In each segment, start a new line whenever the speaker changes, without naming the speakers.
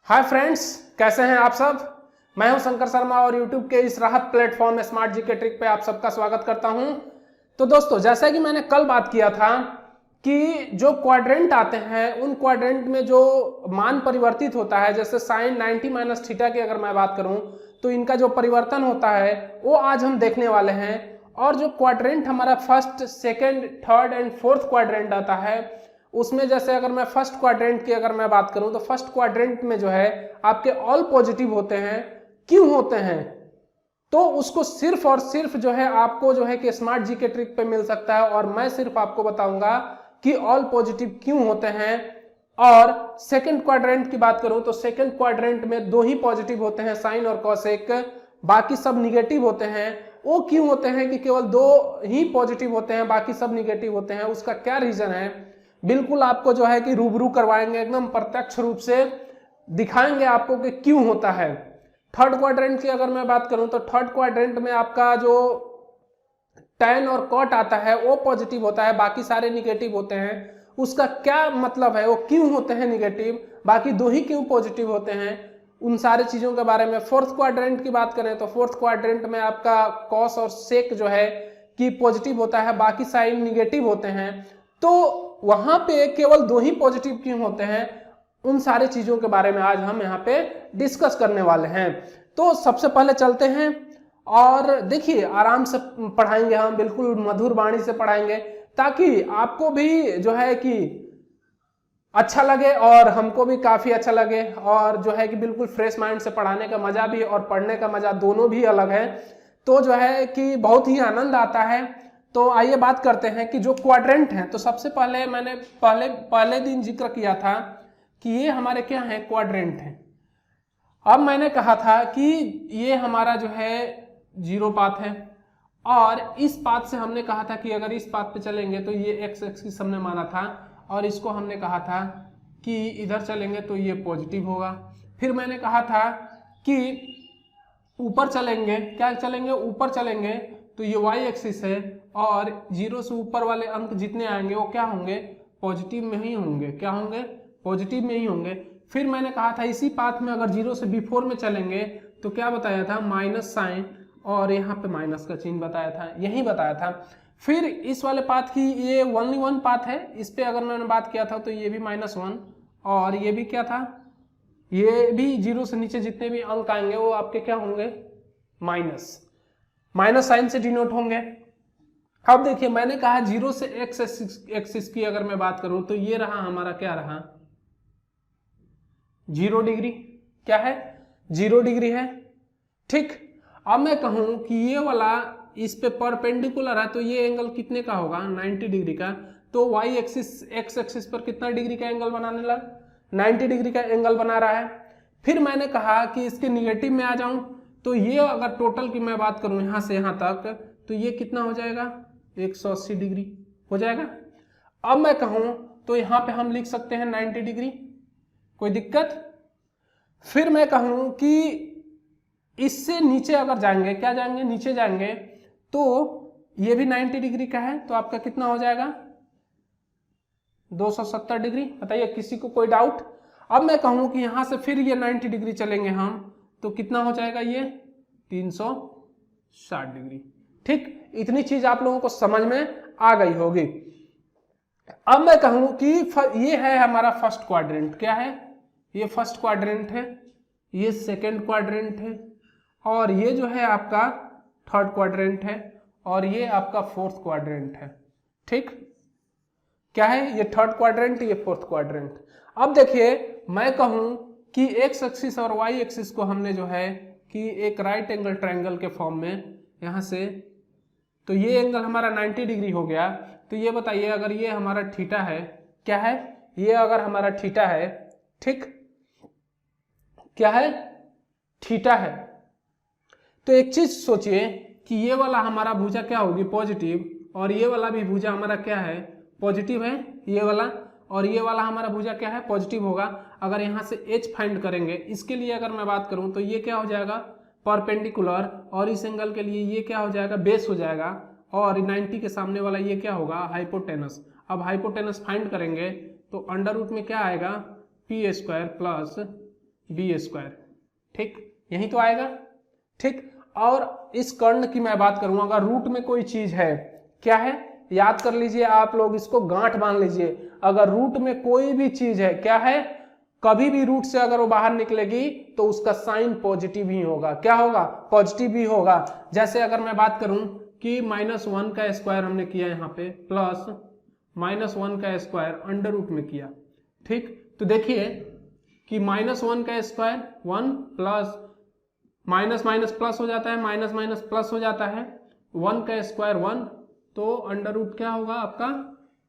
Hi friends, कैसे हैं आप सब। मैं हूं शंकर शर्मा और YouTube के इस राहत प्लेटफॉर्म स्मार्ट जीके ट्रिक पे आप सबका स्वागत करता हूं। तो दोस्तों, जैसा कि मैंने कल बात किया था कि जो क्वाड्रेंट आते हैं उन क्वाड्रेंट में जो मान परिवर्तित होता है, जैसे साइन 90 माइनस थीटा की अगर मैं बात करूं तो इनका जो परिवर्तन होता है वो आज हम देखने वाले हैं। और जो क्वाड्रेंट हमारा first, second, third and fourth quadrant आता है उसमें, जैसे अगर मैं फर्स्ट क्वाड्रेंट की अगर मैं बात करूं तो फर्स्ट क्वाड्रेंट में जो है आपके ऑल पॉजिटिव होते हैं। क्यों होते हैं तो उसको सिर्फ और सिर्फ जो है आपको जो है कि स्मार्ट जीके ट्रिक पे मिल सकता है, और मैं सिर्फ आपको बताऊंगा कि ऑल पॉजिटिव क्यों होते हैं। और सेकंड क्वाड्रेंट की बात करूं तो सेकंड क्वाड्रेंट में दो ही पॉजिटिव होते हैं, साइन और कॉसेक, बाकी सब निगेटिव होते हैं। वो क्यों होते हैं कि केवल दो ही पॉजिटिव होते हैं, बाकी सब निगेटिव होते हैं, उसका क्या रीजन है, बिल्कुल आपको जो है कि रूबरू करवाएंगे, एकदम प्रत्यक्ष रूप से दिखाएंगे आपको कि क्यों होता है। थर्ड क्वाड्रेंट की अगर मैं बात करूं तो थर्ड क्वाड्रेंट में आपका जो tan और cot आता है वो पॉजिटिव होता है, बाकी सारे निगेटिव होते हैं। उसका क्या मतलब है, वो क्यों होते हैं निगेटिव, बाकी दो ही क्यों पॉजिटिव होते हैं, उन सारे चीजों के बारे में। फोर्थ क्वाड्रेंट की बात करें तो फोर्थ क्वाड्रेंट में आपका कॉस और सेक जो है कि पॉजिटिव होता है, बाकी साइन निगेटिव होते हैं। तो वहां पे केवल दो ही पॉजिटिव क्यों होते हैं, उन सारी चीजों के बारे में आज हम यहाँ पे डिस्कस करने वाले हैं। तो सबसे पहले चलते हैं और देखिए, आराम से पढ़ाएंगे हम, बिल्कुल मधुर वाणी से पढ़ाएंगे ताकि आपको भी जो है कि अच्छा लगे और हमको भी काफी अच्छा लगे, और जो है कि बिल्कुल फ्रेश माइंड से पढ़ाने का मजा भी और पढ़ने का मजा दोनों भी अलग है। तो जो है कि बहुत ही आनंद आता है। तो आइए बात करते हैं कि जो क्वाड्रेंट हैं, तो सबसे पहले मैंने पहले दिन जिक्र किया था कि ये हमारे क्या हैं, क्वाड्रेंट हैं। अब मैंने कहा था कि ये हमारा जो है जीरो पाथ है, और इस पाथ से हमने कहा था कि अगर इस पाथ पे चलेंगे तो ये एक्स एक्सिस हमने माना था, और इसको हमने कहा था कि इधर चलेंगे तो ये पॉजिटिव होगा। फिर मैंने कहा था कि ऊपर चलेंगे, क्या चलेंगे, ऊपर चलेंगे तो ये वाई एक्सिस है, और जीरो से ऊपर वाले अंक जितने आएंगे वो क्या होंगे, पॉजिटिव में ही होंगे। क्या होंगे, पॉजिटिव में ही होंगे। फिर मैंने कहा था इसी पाथ में अगर जीरो से बिफोर में चलेंगे तो क्या बताया था, माइनस साइन, और यहाँ पे माइनस का चिन्ह बताया था, यही बताया था। फिर इस वाले पाथ की, ये ओनली वन पाथ है, इस पे अगर मैंने बात किया था तो ये भी -1, और ये भी क्या था, ये भी जीरो से नीचे जितने भी अंक आएंगे वो आपके क्या होंगे, माइनस साइन से डिनोट होंगे। अब देखिए, मैंने कहा जीरो से एक्स एक्सिस की अगर मैं बात करूं तो ये रहा हमारा, क्या रहा, 0 डिग्री। क्या है, 0 डिग्री है। ठीक, अब मैं कहूं कि ये वाला इस पे परपेंडिकुलर है तो ये एंगल कितने का होगा, 90 डिग्री का। तो वाई एक्सिस, एक्स एक्सिस पर कितना डिग्री का एंगल बनाने लगा, 90 डिग्री का एंगल बना रहा है। फिर मैंने कहा कि इसके निगेटिव में आ जाऊं तो ये अगर टोटल की मैं बात करूं यहां से यहां तक तो ये कितना हो जाएगा, 180 डिग्री हो जाएगा। अब मैं कहूं तो यहां पे हम लिख सकते हैं 90 डिग्री, कोई दिक्कत। फिर मैं कहूं कि इससे नीचे अगर जाएंगे, क्या जाएंगे, नीचे जाएंगे तो ये भी 90 डिग्री का है, तो आपका कितना हो जाएगा, 270 डिग्री। बताइए, किसी को कोई डाउट। अब मैं कहूं कि यहां से फिर ये 90 डिग्री चलेंगे हम तो कितना हो जाएगा, ये 360 डिग्री। ठीक, इतनी चीज आप लोगों को समझ में आ गई होगी। अब मैं कहूं कि ये है हमारा फर्स्ट क्वाड्रेंट। क्या है, ये फर्स्ट क्वाड्रेंट है, ये सेकंड क्वाड्रेंट है, और ये जो है आपका थर्ड क्वाड्रेंट है, और ये आपका फोर्थ क्वाड्रेंट है। ठीक, क्या है, ये थर्ड क्वाड्रेंट, ये फोर्थ क्वाड्रेंट। अब देखिए, मैं कहूं कि एक्स एक्सिस और वाई एक्सिस को हमने जो है कि एक राइट एंगल ट्रायंगल के फॉर्म में यहां से, तो ये एंगल हमारा 90 डिग्री हो गया। तो ये बताइए, अगर ये हमारा थीटा है, क्या है, ये अगर हमारा थीटा है, ठीक, क्या है, थीटा है, तो एक चीज सोचिए कि ये वाला हमारा भुजा क्या होगी, पॉजिटिव, और ये वाला भी भुजा हमारा क्या है, पॉजिटिव है, ये वाला, और ये वाला हमारा भुजा क्या है, पॉजिटिव होगा। अगर यहाँ से h फाइंड करेंगे, इसके लिए अगर मैं बात करूं तो ये क्या हो जाएगा, परपेंडिकुलर, और इस एंगल के लिए ये क्या हो जाएगा, बेस हो जाएगा, और 90 के सामने वाला ये क्या होगा, हाइपोटेनस। अब हाइपोटेनस फाइंड करेंगे तो अंडर रूट में क्या आएगा, p² प्लस बी स्क्वायर, ठीक, यही तो आएगा, ठीक। और इस कर्ण की मैं बात करूं, अगर रूट में कोई चीज है, क्या है, याद कर लीजिए आप लोग, इसको गांठ बांध लीजिए, अगर रूट में कोई भी चीज है, क्या है, कभी भी रूट से अगर वो बाहर निकलेगी तो उसका साइन पॉजिटिव ही होगा, क्या होगा, पॉजिटिव ही होगा। जैसे अगर मैं बात करूं कि -1 का स्क्वायर हमने किया यहाँ पे, प्लस -1 का स्क्वायर अंडर रूट में किया, ठीक, तो देखिए कि -1 का square 1 plus minus minus plus हो जाता है, माइनस माइनस प्लस हो जाता है, 1 का स्क्वायर 1, तो अंडर रूट क्या होगा आपका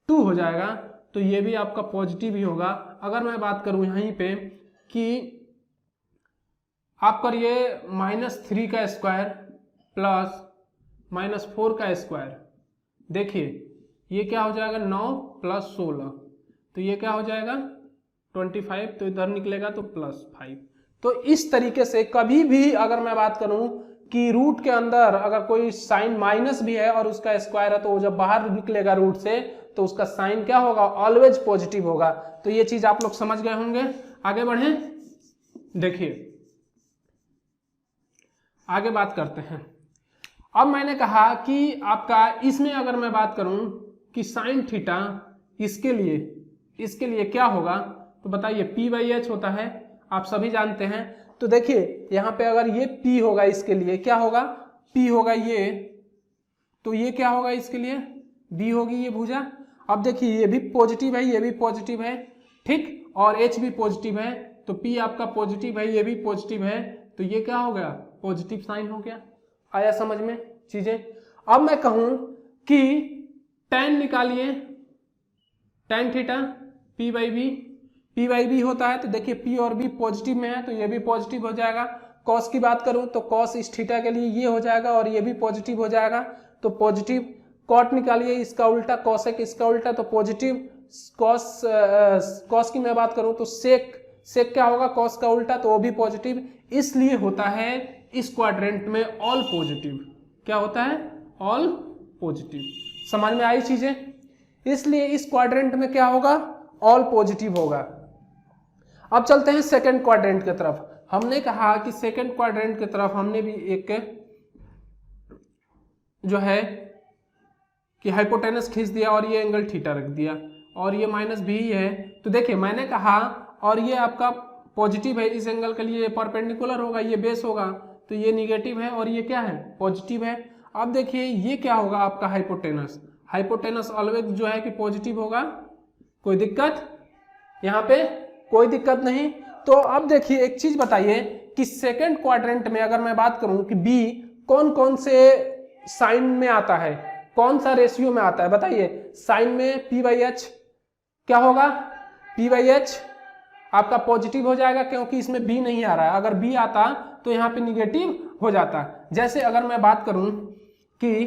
2 हो जाएगा, तो ये भी आपका पॉजिटिव ही होगा। अगर मैं बात करूं यहीं पे कि आप करिए -3 का स्क्वायर प्लस -4 का स्क्वायर, देखिए ये क्या हो जाएगा 9 + 16, तो ये क्या हो जाएगा 25, तो इधर निकलेगा तो +5। तो इस तरीके से कभी भी अगर मैं बात करूं कि रूट के अंदर अगर कोई साइन माइनस भी है और उसका स्क्वायर है, तो जब बाहर निकलेगा रूट से तो उसका साइन क्या होगा, ऑलवेज पॉजिटिव होगा। तो ये चीज आप लोग समझ गए होंगे। आगे बढ़े, देखिए आगे बात करते हैं। अब मैंने कहा कि आपका इसमें अगर मैं बात करूं कि साइन थीटा इसके लिए क्या होगा, तो बताइए P/H होता है, आप सभी जानते हैं। तो देखिए यहाँ पे अगर ये P होगा, इसके लिए क्या होगा, P होगा ये, तो ये क्या होगा इसके लिए B होगी ये भुजा। अब देखिए ये भी पॉजिटिव है, ये भी पॉजिटिव है, ठीक, और H भी पॉजिटिव है, तो P आपका पॉजिटिव है, ये भी पॉजिटिव है, तो ये क्या हो गया, पॉजिटिव साइन हो गया। आया समझ में चीजें। अब मैं कहूं कि tan निकालिए, tan थीटा P/B होता है, तो देखिए P और B पॉजिटिव में है, तो ये भी पॉजिटिव हो जाएगा। कॉस की बात करूं तो कॉस इस थीटा के लिए ये हो जाएगा और ये भी पॉजिटिव हो जाएगा, तो पॉजिटिव। कॉट निकालिए, इसका उल्टा, कॉसेक इसका उल्टा, तो पॉजिटिव। कॉस की मैं बात करूं तो सेक क्या होगा, कॉस का उल्टा, तो वो भी पॉजिटिव। इसलिए होता है इस क्वाड्रेंट में ऑल पॉजिटिव। क्या होता है, ऑल पॉजिटिव। समझ में आई चीजें। इसलिए इस क्वाड्रेंट में क्या होगा, ऑल पॉजिटिव होगा। अब चलते हैं सेकंड क्वाड्रेंट की तरफ। हमने कहा कि सेकंड क्वाड्रेंट की तरफ हमने भी एक जो है कि हाइपोटेनस खींच दिया और ये एंगल थीटा रख दिया और ये -b ही है। तो देखिए मैंने कहा, और ये आपका पॉजिटिव है, इस एंगल के लिए परपेंडिकुलर होगा, ये बेस होगा, तो ये निगेटिव है और ये क्या है, पॉजिटिव है। अब देखिए ये क्या होगा आपका हाइपोटेनस ऑलवेज जो है कि पॉजिटिव होगा। कोई दिक्कत यहाँ पे, कोई दिक्कत नहीं। तो अब देखिए एक चीज बताइए कि सेकंड क्वाड्रेंट में अगर मैं बात करूं कि बी कौन कौन से साइन में आता है, कौन सा रेशियो में आता है, बताइए। साइन में P/H क्या होगा, P/H आपका पॉजिटिव हो जाएगा क्योंकि इसमें B नहीं आ रहा है। अगर B आता तो यहाँ पे निगेटिव हो जाता। जैसे अगर मैं बात करूं कि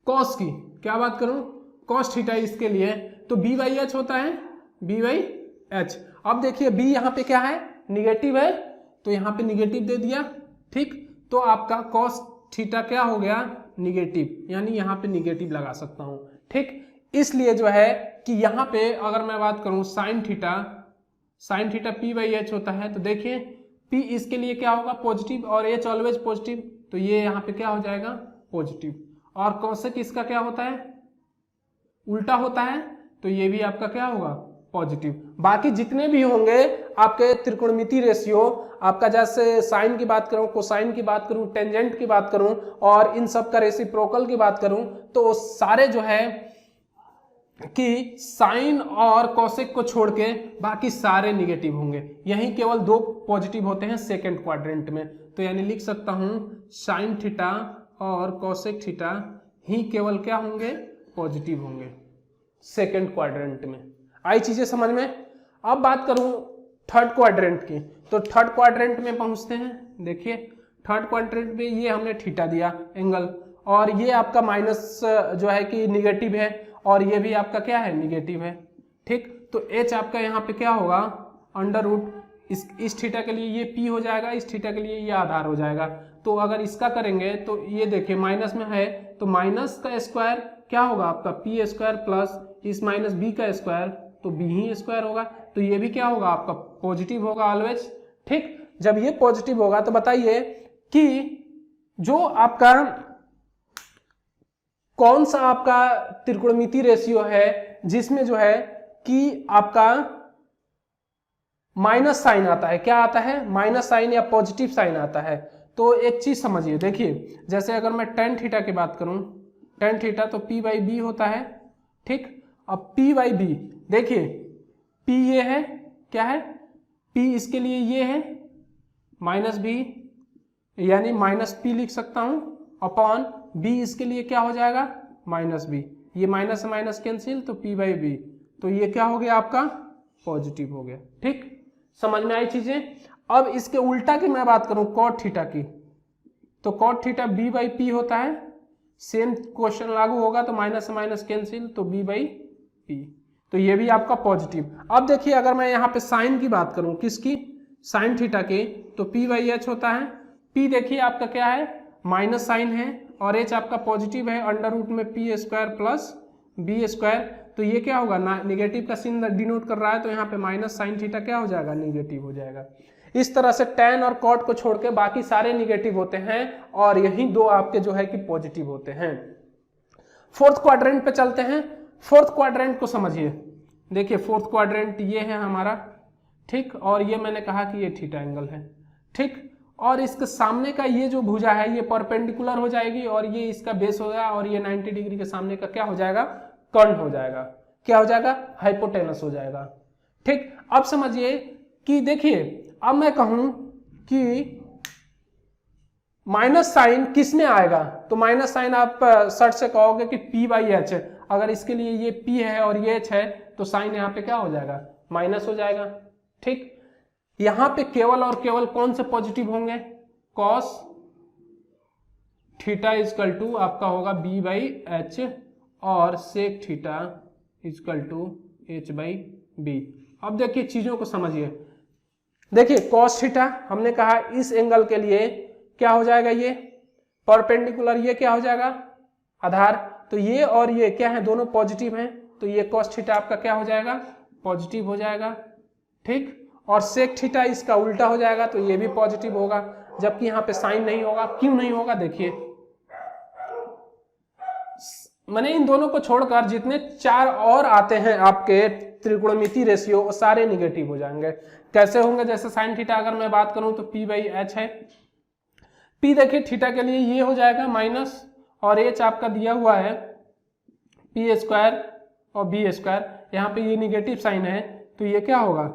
कॉस की, क्या बात करूं, कॉस थीटा इसके लिए, तो B/H होता है, B/H। अब देखिए B यहाँ पे क्या है, निगेटिव है, तो यहाँ पे निगेटिव दे दिया, ठीक। तो आपका कॉस थीटा क्या हो गया, निगेटिव, यानी यहाँ पे निगेटिव लगा सकता हूँ, ठीक। इसलिए जो है कि यहाँ पे अगर मैं बात करूँ साइन थीटा P/H होता है, तो देखिए P इसके लिए क्या होगा, पॉजिटिव, और H ऑलवेज पॉजिटिव, तो ये यहाँ पे क्या हो जाएगा, पॉजिटिव। और कॉसेक इसका क्या होता है, उल्टा होता है, तो ये भी आपका क्या होगा, पॉजिटिव। बाकी जितने भी होंगे आपके त्रिकोणमिति रेशियो, आपका जैसे साइन की बात करूं, कोसाइन की बात करूं, टेंजेंट की बात करूं, और इन सब का रेसिप्रोकल की बात करूं, तो सारे जो है कि साइन और कॉसेक को छोड़ के बाकी सारे निगेटिव होंगे। यही केवल 2 पॉजिटिव होते हैं सेकंड क्वाड्रेंट में। तो यानी लिख सकता हूं साइन थीटा और कॉसेक थीटा ही केवल क्या होंगे, पॉजिटिव होंगे सेकंड क्वाड्रेंट में। आई चीजें समझ में। अब बात करूं थर्ड क्वाड्रेंट की, तो थर्ड क्वाड्रेंट में पहुंचते हैं। देखिए थर्ड क्वाड्रेंट में ये हमने थीटा दिया एंगल, और ये आपका माइनस जो है कि निगेटिव है, और ये भी आपका क्या है, निगेटिव है, ठीक। तो H आपका यहाँ पे क्या होगा, अंडर रूट, इस थीटा के लिए ये P हो जाएगा, इस थीटा के लिए ये आधार हो जाएगा। तो अगर इसका करेंगे तो ये देखिए माइनस में है, तो माइनस का स्क्वायर क्या होगा आपका P² प्लस इस -B का स्क्वायर, तो B ही स्क्वायर होगा, तो ये भी क्या होगा आपका पॉजिटिव होगा ऑलवेज। ठीक, जब ये पॉजिटिव होगा तो बताइए कि जो आपका कौन सा आपका त्रिकोणमितीय रेशियो है जिसमें जो है कि आपका माइनस साइन आता है, क्या आता है, माइनस साइन या पॉजिटिव साइन आता है। तो एक चीज समझिए, देखिए जैसे अगर मैं टेन थीटा की बात करूं, टेन थीटा तो पी बाई बी होता है, ठीक। अब पी बाई बी देखिए, पी ये है, क्या है, पी इसके लिए ये है माइनस बी, यानी माइनस पी लिख सकता हूं, अपॉन बी इसके लिए क्या हो जाएगा, माइनस बी, ये माइनस से माइनस कैंसिल, तो पी बाई बी, तो ये क्या हो गया आपका, पॉजिटिव हो गया। ठीक, समझ में आई चीजें। अब इसके उल्टा की मैं बात करूं कॉट थीटा की, तो cot theta B by P होता है, सेम क्वेश्चन लागू होगा, तो माइनस से माइनस कैंसिल, तो बी बाई पी, तो ये भी आपका पॉजिटिव। अब देखिए अगर मैं यहाँ पे साइन की बात करूं, किसकी, साइन थीटा की, तो पी बाई एच होता है, पी देखिए आपका क्या है, माइनस साइन है, और एच आपका पॉजिटिव है, अंडर रूट में P square plus B square, तो ये क्या होगा, निगेटिव का चिन्ह डिनोट कर रहा है, तो यहाँ पे माइनस साइन थीटा क्या हो जाएगा, निगेटिव हो जाएगा। इस तरह से tan और cot को छोड़ के बाकी सारे निगेटिव होते हैं, और यही दो आपके जो है कि पॉजिटिव होते हैं। फोर्थ क्वाड्रेंट पे चलते हैं। फोर्थ क्वाड्रेंट को समझिए, देखिए फोर्थ क्वाड्रेंट ये है हमारा, ठीक, और ये मैंने कहा कि ये थीटा एंगल है, ठीक, और इसके सामने का ये जो भुजा है ये परपेंडिकुलर हो जाएगी, और ये इसका बेस होगा, और ये 90 डिग्री के सामने का क्या हो जाएगा, कर्ण हो जाएगा, क्या हो जाएगा, हाइपोटेनस हो जाएगा। ठीक, अब समझिए कि देखिए अब मैं कहूं कि माइनस साइन किस में आएगा, तो माइनस साइन आप सर्च से कहोगे कि P बाई एच, अगर इसके लिए ये P है और ये H है, तो साइन यहाँ पे क्या हो जाएगा, माइनस हो जाएगा। ठीक, यहां पे केवल और केवल कौन से पॉजिटिव होंगे, कॉस थीटा इजकल टू आपका होगा B बाई एच, और sec theta equal to H by B. अब देखिए चीजों को समझिए, देखिए कॉस थीटा हमने कहा इस एंगल के लिए क्या हो जाएगा, ये परपेंडिकुलर, ये क्या हो जाएगा, आधार, तो ये और ये क्या है, दोनों पॉजिटिव हैं, तो ये कॉस थीटा आपका क्या हो जाएगा, पॉजिटिव हो जाएगा। ठीक, और सेक थीटा इसका उल्टा हो जाएगा, तो ये भी पॉजिटिव होगा, जबकि यहाँ पे साइन नहीं होगा। क्यों नहीं होगा, देखिए मैंने इन दोनों को छोड़कर जितने चार और आते हैं आपके त्रिकोणमितीय रेशियो, वो सारे निगेटिव हो जाएंगे। कैसे होंगे, जैसे साइन थीटा अगर मैं बात करूं तो P बाई एच है, P देखिए थीटा के लिए ये हो जाएगा माइनस, और H आपका दिया हुआ है P स्क्वायर और B स्क्वायर, यहाँ पे ये निगेटिव साइन है, तो ये क्या होगा,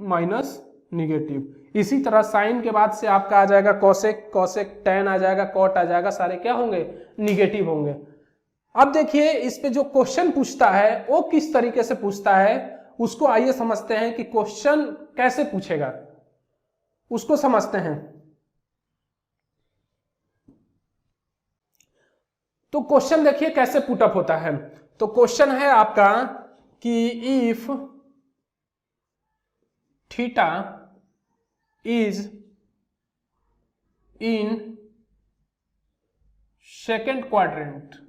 माइनस निगेटिव। इसी तरह साइन के बाद से आपका आ जाएगा कॉसेक, कॉसेक tan आ जाएगा, कॉट आ जाएगा, सारे क्या होंगे, निगेटिव होंगे। अब देखिए इस पे जो क्वेश्चन पूछता है वो किस तरीके से पूछता है, उसको आइए समझते हैं कि क्वेश्चन कैसे पूछेगा, उसको समझते हैं। तो क्वेश्चन देखिए कैसे पुटअप होता है। तो क्वेश्चन है आपका कि if theta is in second quadrant,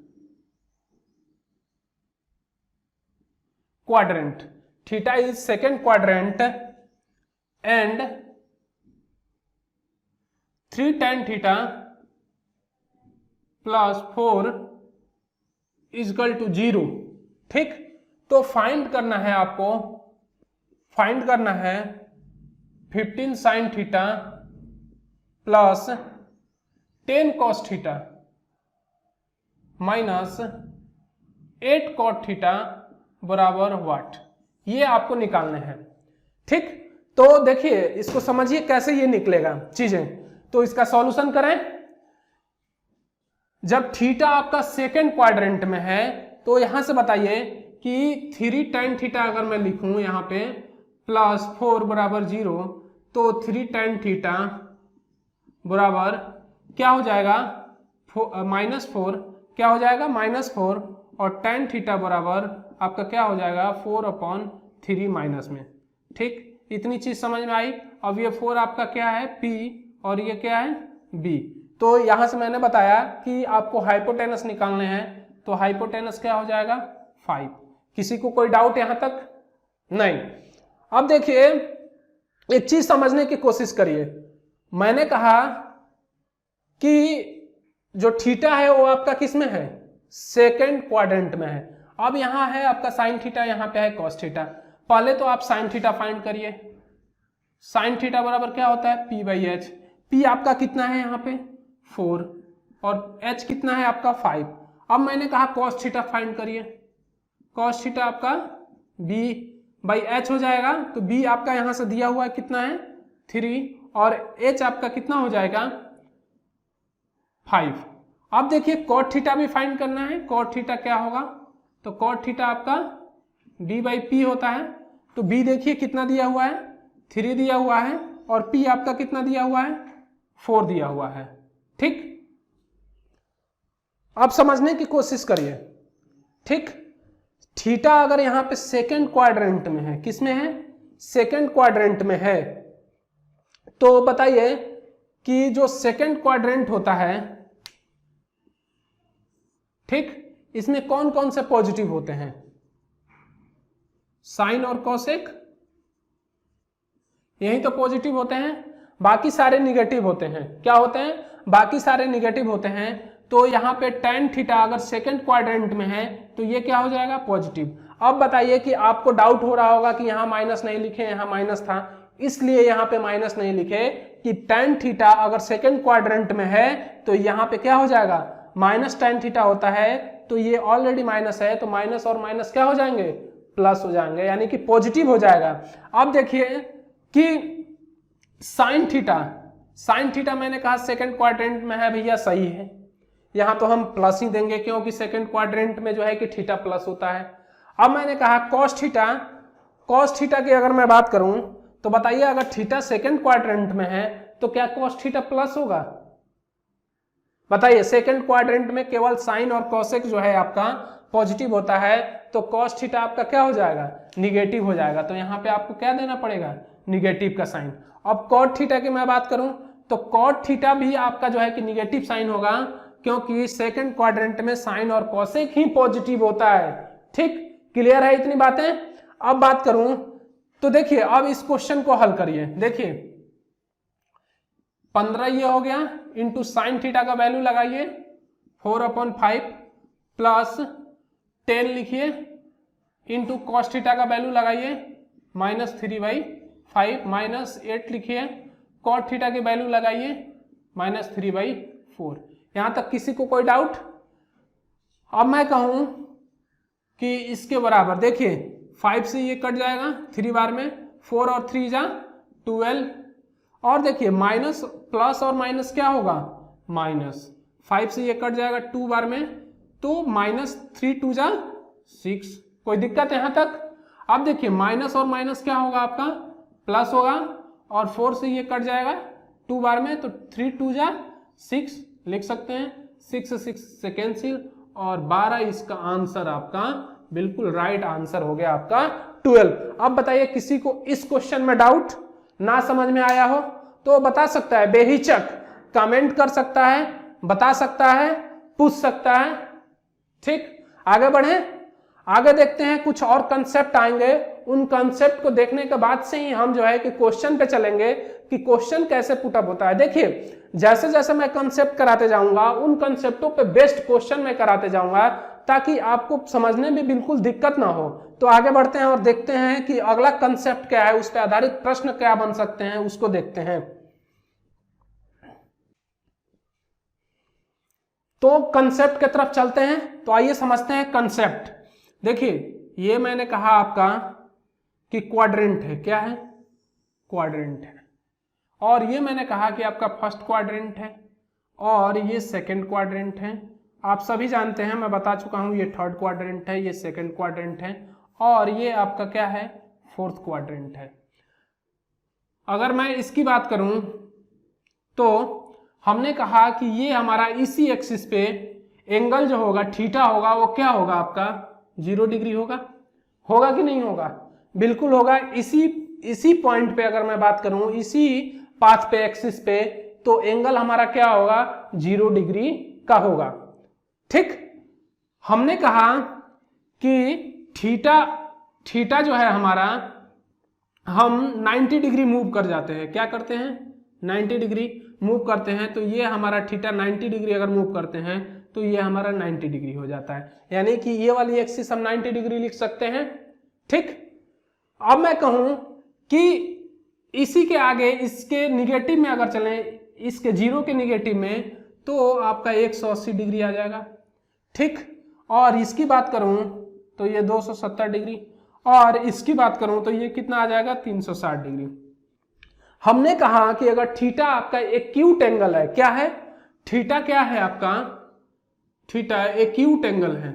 theta is second quadrant and 3 tan theta plus 4 is equal to 0। ठीक, तो फाइंड करना है आपको, फाइंड करना है 15 sin theta plus 10 cos theta minus 8 cot theta बराबर वाट, ये आपको निकालने हैं। ठीक, तो देखिए इसको समझिए कैसे ये निकलेगा चीजें। तो इसका सॉल्यूशन करें, जब थीटा आपका सेकेंड क्वाड्रेंट में है, तो यहां से बताइए कि 3 tan थीटा अगर मैं लिखूं यहां पे प्लस 4 बराबर 0, तो 3 tan थीटा बराबर क्या हो जाएगा, -4, क्या हो जाएगा, -4, और tan थीटा बराबर आपका क्या हो जाएगा, 4/3 माइनस में। ठीक, इतनी चीज समझ में आई। अब ये 4 आपका क्या है, P, और ये क्या है, B। तो यहां से मैंने बताया कि आपको हाइपोटेनस निकालने हैं, तो हाइपोटेनस क्या हो जाएगा, 5। किसी को कोई डाउट यहां तक नहीं। अब देखिए एक चीज समझने की कोशिश करिए। मैंने कहा कि जो थीटा है वो आपका किस में है, सेकेंड क्वाड्रेंट में है। अब यहां है आपका साइन थीटा, यहां पे है कॉस थीटा। पहले तो आप साइन थीटा फाइंड करिए। साइन थीटा बराबर क्या होता है, पी बाई एच। पी आपका कितना है यहाँ पे 4 और एच कितना है आपका 5। अब मैंने कहा कॉस थीटा फाइंड करिए। कॉस थीटा आपका बी बाई एच हो जाएगा। तो बी आपका यहां से दिया हुआ है कितना है 3 और एच आपका कितना हो जाएगा 5। अब देखिए कॉट थीटा भी फाइंड करना है। कॉट थीटा क्या होगा, तो कॉट थीटा आपका डी बाई पी होता है। तो बी देखिए कितना दिया हुआ है 3 दिया हुआ है और पी आपका कितना दिया हुआ है 4 दिया हुआ है। ठीक, अब समझने की कोशिश करिए। ठीक, थीटा अगर यहां पे सेकेंड क्वाड्रेंट में है, किस में है, सेकेंड क्वाड्रेंट में है, तो बताइए कि जो सेकेंड क्वाड्रेंट होता है, ठीक, इसमें कौन कौन से पॉजिटिव होते हैं, साइन और कोसेक, यही तो पॉजिटिव होते हैं, बाकी सारे निगेटिव होते हैं। क्या होते हैं, बाकी सारे निगेटिव होते हैं। तो यहाँ पे tan थीटा अगर सेकेंड क्वाड्रेंट में है तो ये क्या हो जाएगा पॉजिटिव। अब बताइए कि आपको डाउट हो रहा होगा कि यहाँ माइनस नहीं लिखे, यहाँ माइनस था, इसलिए यहाँ पे माइनस नहीं लिखे कि tan थीटा अगर सेकेंड क्वाड्रेंट में है तो यहाँ पे क्या हो जाएगा माइनस tan थीटा होता है। तो ये ऑलरेडी माइनस है, तो माइनस और माइनस क्या हो जाएंगे, प्लस हो जाएंगे, यानी कि पॉजिटिव हो जाएगा। अब देखिए कि साइन थीटा मैंने कहा सेकेंड क्वाड्रेंट में है भैया, सही है, यहां तो हम प्लस ही देंगे क्योंकि सेकेंड क्वाड्रेंट में जो है कि थीटा प्लस होता है। अब मैंने कहा कॉस थीटा की अगर मैं बात करूं तो बताइए अगर थीटा सेकेंड क्वाड्रेंट में है तो क्या कॉस थीटा प्लस होगा, बताइए। सेकेंड क्वाड्रेंट में केवल साइन और कॉसेक जो है आपका पॉजिटिव होता है, तो कॉस थीटा आपका क्या हो जाएगा निगेटिव हो जाएगा। तो यहाँ पे आपको क्या देना पड़ेगा, निगेटिव का साइन। अब कॉट थीटा की मैं बात करूं तो कॉट थीटा भी आपका जो है कि निगेटिव साइन होगा, क्योंकि सेकंड क्वाड्रेंट में साइन और कॉसेक ही पॉजिटिव होता है। ठीक, क्लियर है इतनी बातें। अब बात करूं तो देखिए अब इस क्वेश्चन को हल करिए। देखिए 15 ये हो गया, इंटू साइन थीटा का वैल्यू लगाइए 4/5 प्लस 10 लिखिए, इंटू कॉस थीटा का वैल्यू लगाइए -3/5 माइनस 8 लिखिए, कॉट थीटा की वैल्यू लगाइए -3/4। यहां तक किसी को कोई डाउट। अब मैं कहूं कि इसके बराबर देखिए 5 से ये कट जाएगा 3 बार में, 4 और 3 जा 12, और देखिए माइनस प्लस और माइनस क्या होगा माइनस, 5 से ये कट जाएगा 2 बार में, तो -3 2 जा 6। कोई दिक्कत यहां तक। अब देखिए माइनस और माइनस क्या होगा आपका प्लस होगा, और 4 से ये कट जाएगा 2 बार में, तो 3 2 जा 6 लिख सकते हैं, 6 6 से कैंसिल, और 12 इसका आंसर आपका बिल्कुल राइट आंसर हो गया आपका 12। अब बताइए किसी को इस क्वेश्चन में डाउट ना समझ में आया हो तो बता सकता है, बेहिचक कमेंट कर सकता है, बता सकता है, पूछ सकता है। ठीक, आगे बढ़े, आगे देखते हैं कुछ और कंसेप्ट आएंगे। उन कंसेप्ट को देखने के बाद से ही हम जो है कि क्वेश्चन पे चलेंगे कि क्वेश्चन कैसे पुटअप होता है। देखिए जैसे जैसे मैं कंसेप्ट कराते जाऊंगा उन कंसेप्टों पे बेस्ट क्वेश्चन मैं कराते जाऊंगा, ताकि आपको समझने में बिल्कुल दिक्कत ना हो। तो आगे बढ़ते हैं और देखते हैं कि अगला कंसेप्ट क्या है, उस पर आधारित प्रश्न क्या बन सकते हैं, उसको देखते हैं। तो कंसेप्ट की तरफ चलते हैं। तो आइए समझते हैं कंसेप्ट। देखिए ये मैंने कहा आपका कि क्वाड्रेंट है, क्या है क्वाड्रेंट है, और ये मैंने कहा कि आपका फर्स्ट क्वाड्रेंट है, और ये सेकंड क्वाड्रेंट है। आप सभी जानते हैं, मैं बता चुका हूं, ये थर्ड क्वाड्रेंट है, ये सेकंड क्वाड्रेंट है, और ये आपका क्या है फोर्थ क्वाड्रेंट है। अगर मैं इसकी बात करूं तो हमने कहा कि ये हमारा इसी एक्सिस पे एंगल जो होगा थीटा होगा, वो क्या होगा आपका 0 डिग्री होगा। होगा कि नहीं होगा, बिल्कुल होगा। इसी पॉइंट पे अगर मैं बात करूं, इसी पाथ पे एक्सिस पे, तो एंगल हमारा क्या होगा 0 डिग्री का होगा। ठीक, हमने कहा कि थीटा जो है हमारा हम 90 डिग्री मूव कर जाते हैं, क्या करते हैं 90 डिग्री मूव करते हैं, तो ये हमारा थीटा 90 डिग्री अगर मूव करते हैं तो ये हमारा 90 डिग्री हो जाता है, यानी कि ये वाली एक्सिस हम 90 डिग्री लिख सकते हैं। ठीक, अब मैं कहूं कि इसी के आगे इसके निगेटिव में अगर चलें, इसके जीरो के निगेटिव में, तो आपका 180 डिग्री आ जाएगा। ठीक, और इसकी बात करूं तो ये 270 डिग्री, और इसकी बात करूं तो ये कितना आ जाएगा 360 डिग्री। हमने कहा कि अगर थीटा आपका एक्यूट एंगल है, क्या है थीटा, क्या है आपका थीटा एक्यूट एंगल है,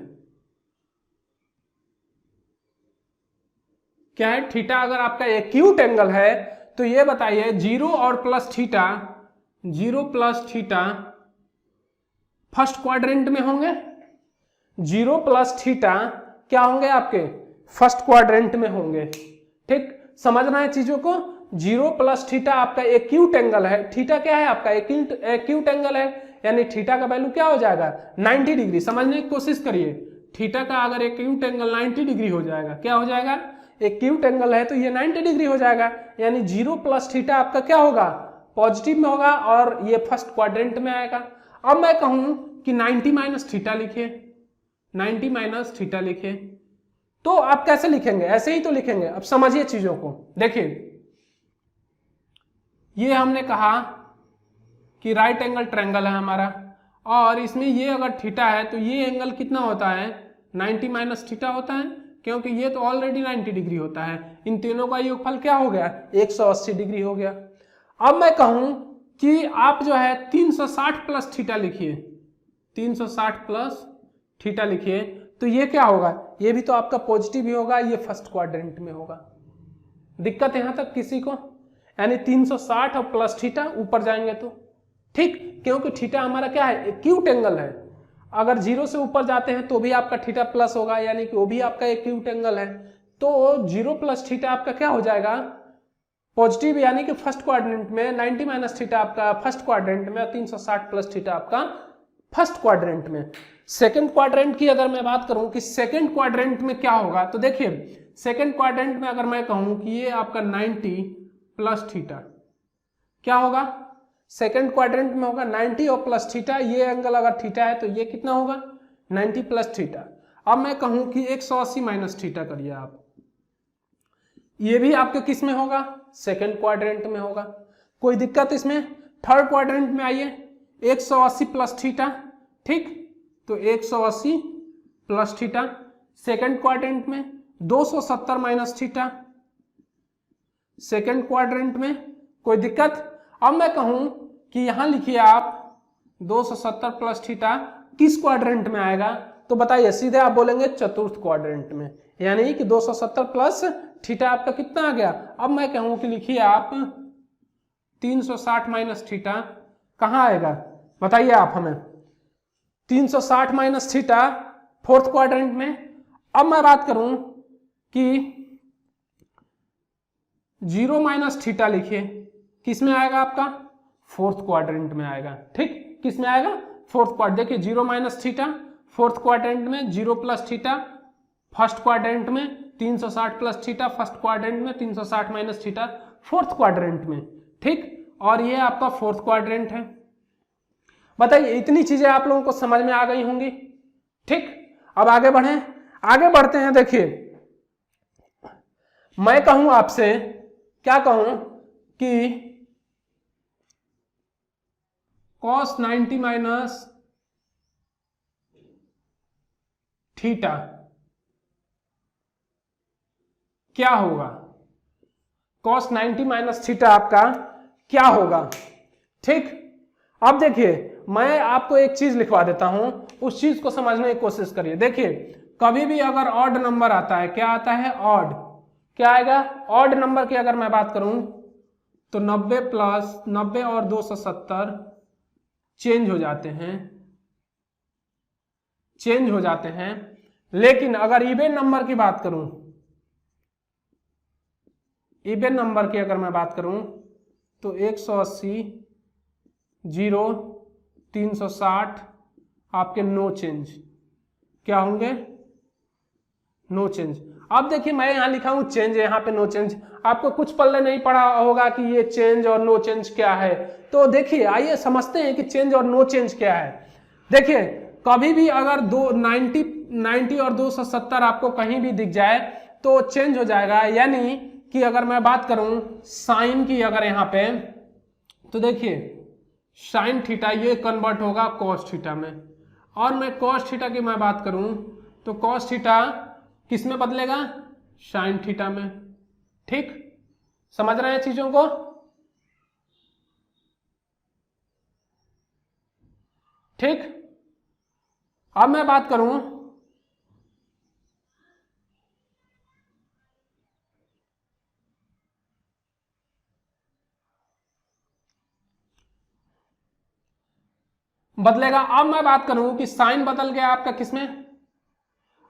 क्या है थीटा अगर आपका एक्यूट एंगल है तो ये बताइए जीरो और plus theta, zero plus theta first quadrant में होंगे, जीरो प्लस थीटा क्या होंगे आपके फर्स्ट क्वाड्रेंट में होंगे। ठीक, समझना है चीजों को, जीरो प्लस थीटा आपका एक्यूट एंगल है, थीटा क्या है आपका एक्यूट एंगल है, यानी थीटा का वैल्यू क्या हो जाएगा 90 डिग्री। समझने की कोशिश करिए, थीटा का अगर एक्यूट एंगल 90 डिग्री हो जाएगा, क्या हो जाएगा एक्यूट एंगल है तो ये 90 डिग्री हो जाएगा, यानी जीरो प्लस थीटा आपका क्या होगा पॉजिटिव में होगा और ये फर्स्ट क्वाड्रेंट में आएगा। अब मैं कहूं कि 90 माइनस थीटा लिखिए, 90 माइनस थीटा लिखिए, तो आप कैसे लिखेंगे, ऐसे ही तो लिखेंगे। अब समझिए चीजों को, देखिए ये हमने कहा कि राइट एंगल ट्रायंगल है हमारा, और इसमें ये अगर थीटा है तो ये एंगल कितना होता है 90 माइनस थीटा होता है, क्योंकि ये तो ऑलरेडी 90 डिग्री होता है। इन तीनों का योगफल क्या हो गया 180 डिग्री हो गया। अब मैं कहूं कि आप जो है 360 प्लस थीटा लिखिए, 360 प्लस थीटा लिखिए, तो ये क्या होगा, ये भी तो आपका पॉजिटिव ही होगा, ये फर्स्ट क्वाड्रेंट में होगा। दिक्कत यहां तक किसी को, यानी 360 और प्लस थीटा ऊपर जाएंगे तो ठीक, क्योंकि थीटा हमारा क्या है एक्यूट एंगल है, अगर जीरो से ऊपर जाते हैं तो भी आपका थीटा प्लस होगा, यानी कि वो भी आपका एक्यूट एंगल है। तो जीरो प्लस थीटा आपका क्या हो जाएगा पॉजिटिव, यानी कि फर्स्ट क्वाड्रेंट में 90 माइनस थीटा आपका फर्स्ट क्वाड्रेंट में, 360 प्लस थीटा आपका फर्स्ट क्वाड्रेंट में। सेकंड क्वाड्रेंट की अगर मैं बात करूं कि सेकंड क्वाड्रेंट में क्या होगा, तो देखिए सेकंड क्वाड्रेंट में अगर मैं कहूं कि ये आपका 90 प्लस थीटा क्या होगा, सेकंड क्वाड्रेंट में होगा 90 और प्लस थीटा, ये एंगल अगर थीटा है तो ये कितना होगा 90 प्लस थीटा। अब मैं कहूं कि 180 माइनस थीटा करिए आप, ये भी आपके किस में होगा सेकंड क्वाड्रेंट में होगा। कोई दिक्कत इसमें, थर्ड क्वाड्रेंट में आइए 180 प्लस थीटा, ठीक, तो 180 प्लस थीटा, सेकंड क्वाड्रेंट में 270 माइनस थीटा, सेकंड क्वाड्रेंट में कोई दिक्कत। अब मैं कहूं कि यहां लिखिए आप 270 प्लस थीटा किस क्वाड्रेंट में आएगा, तो बताइए, सीधे आप बोलेंगे चतुर्थ क्वाड्रेंट में, यानी कि 270 प्लस थीटा आपका कितना आ गया। अब मैं कहूं कि लिखिए आप 360 माइनस थीटा कहां आएगा, बताइए आप हमें, 360 माइनस थीटा फोर्थ क्वाड्रेंट में। अब मैं बात करूं कि 0 माइनस थीटा लिखिए, किस में आएगा आपका फोर्थ क्वाड्रेंट में आएगा, ठीक, किस में आएगा फोर्थ क्वाड्रेंट। देखिए 0 माइनस थीटा फोर्थ क्वाड्रेंट में, 0 प्लस थीटा फर्स्ट क्वाड्रेंट में, 360 प्लस थीटा फर्स्ट क्वाड्रेंट में, 360 माइनस थीटा फोर्थ क्वाड्रेंट में, ठीक, और ये आपका फोर्थ क्वाड्रेंट है। बताइए इतनी चीजें आप लोगों को समझ में आ गई होंगी, ठीक। अब आगे बढ़े, आगे बढ़ते हैं। देखिए मैं कहूं आपसे, क्या कहूं कि cos 90 माइनस थीटा क्या होगा, cos 90 माइनस थीटा आपका क्या होगा, ठीक। अब देखिए मैं आपको एक चीज लिखवा देता हूं, उस चीज को समझने की कोशिश करिए। देखिए कभी भी अगर ऑड नंबर आता है, क्या आता है ऑड, क्या आएगा ऑड नंबर की अगर मैं बात करूं तो 90 प्लस 90 और 270 चेंज हो जाते हैं, चेंज हो जाते हैं। लेकिन अगर इवन नंबर की बात करूं, इवन नंबर की अगर मैं बात करूं तो 180 0 360 आपके नो चेंज, क्या होंगे नो चेंज। अब देखिए मैं यहाँ लिखा हूँ चेंज, यहाँ पे नो चेंज। आपको कुछ पल्ले नहीं पड़ा होगा कि ये चेंज और नो चेंज क्या है। तो देखिए आइए समझते हैं कि चेंज और नो चेंज क्या है। देखिए कभी भी अगर 90 और 270 आपको कहीं भी दिख जाए तो चेंज हो जाएगा। यानी कि अगर मैं बात करूं साइन की अगर यहाँ पे, तो देखिए साइन थीटा ये कन्वर्ट होगा कॉस थीटा में, और मैं कॉस थीटा की मैं बात करूं तो कॉस थीटा किस में बदलेगा, साइन थीटा में। ठीक, समझ रहे हैं चीजों को। ठीक, अब मैं बात करूं बदलेगा। अब मैं बात करूं कि साइन बदल गया आपका किसमें।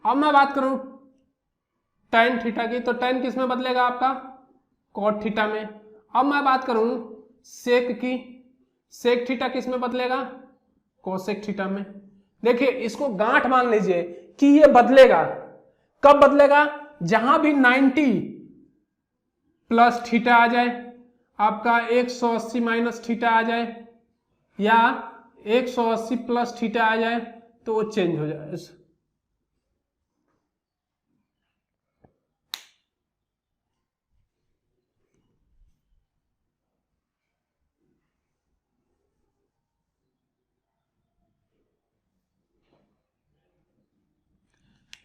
अब मैं बात करूं tan थीटा की, तो tan किस में बदलेगा आपका, cot थीटा में। अब मैं बात करूं सेक की, सेक थीटा किस में बदलेगा, कोसेक थीटा में। देखिए इसको गांठ मान लीजिए कि ये बदलेगा। कब बदलेगा, जहां भी 90 प्लस थीटा आ जाए, आपका 180 माइनस थीटा आ जाए, या 180 प्लस थीटा आ जाए, तो वो चेंज हो जाए।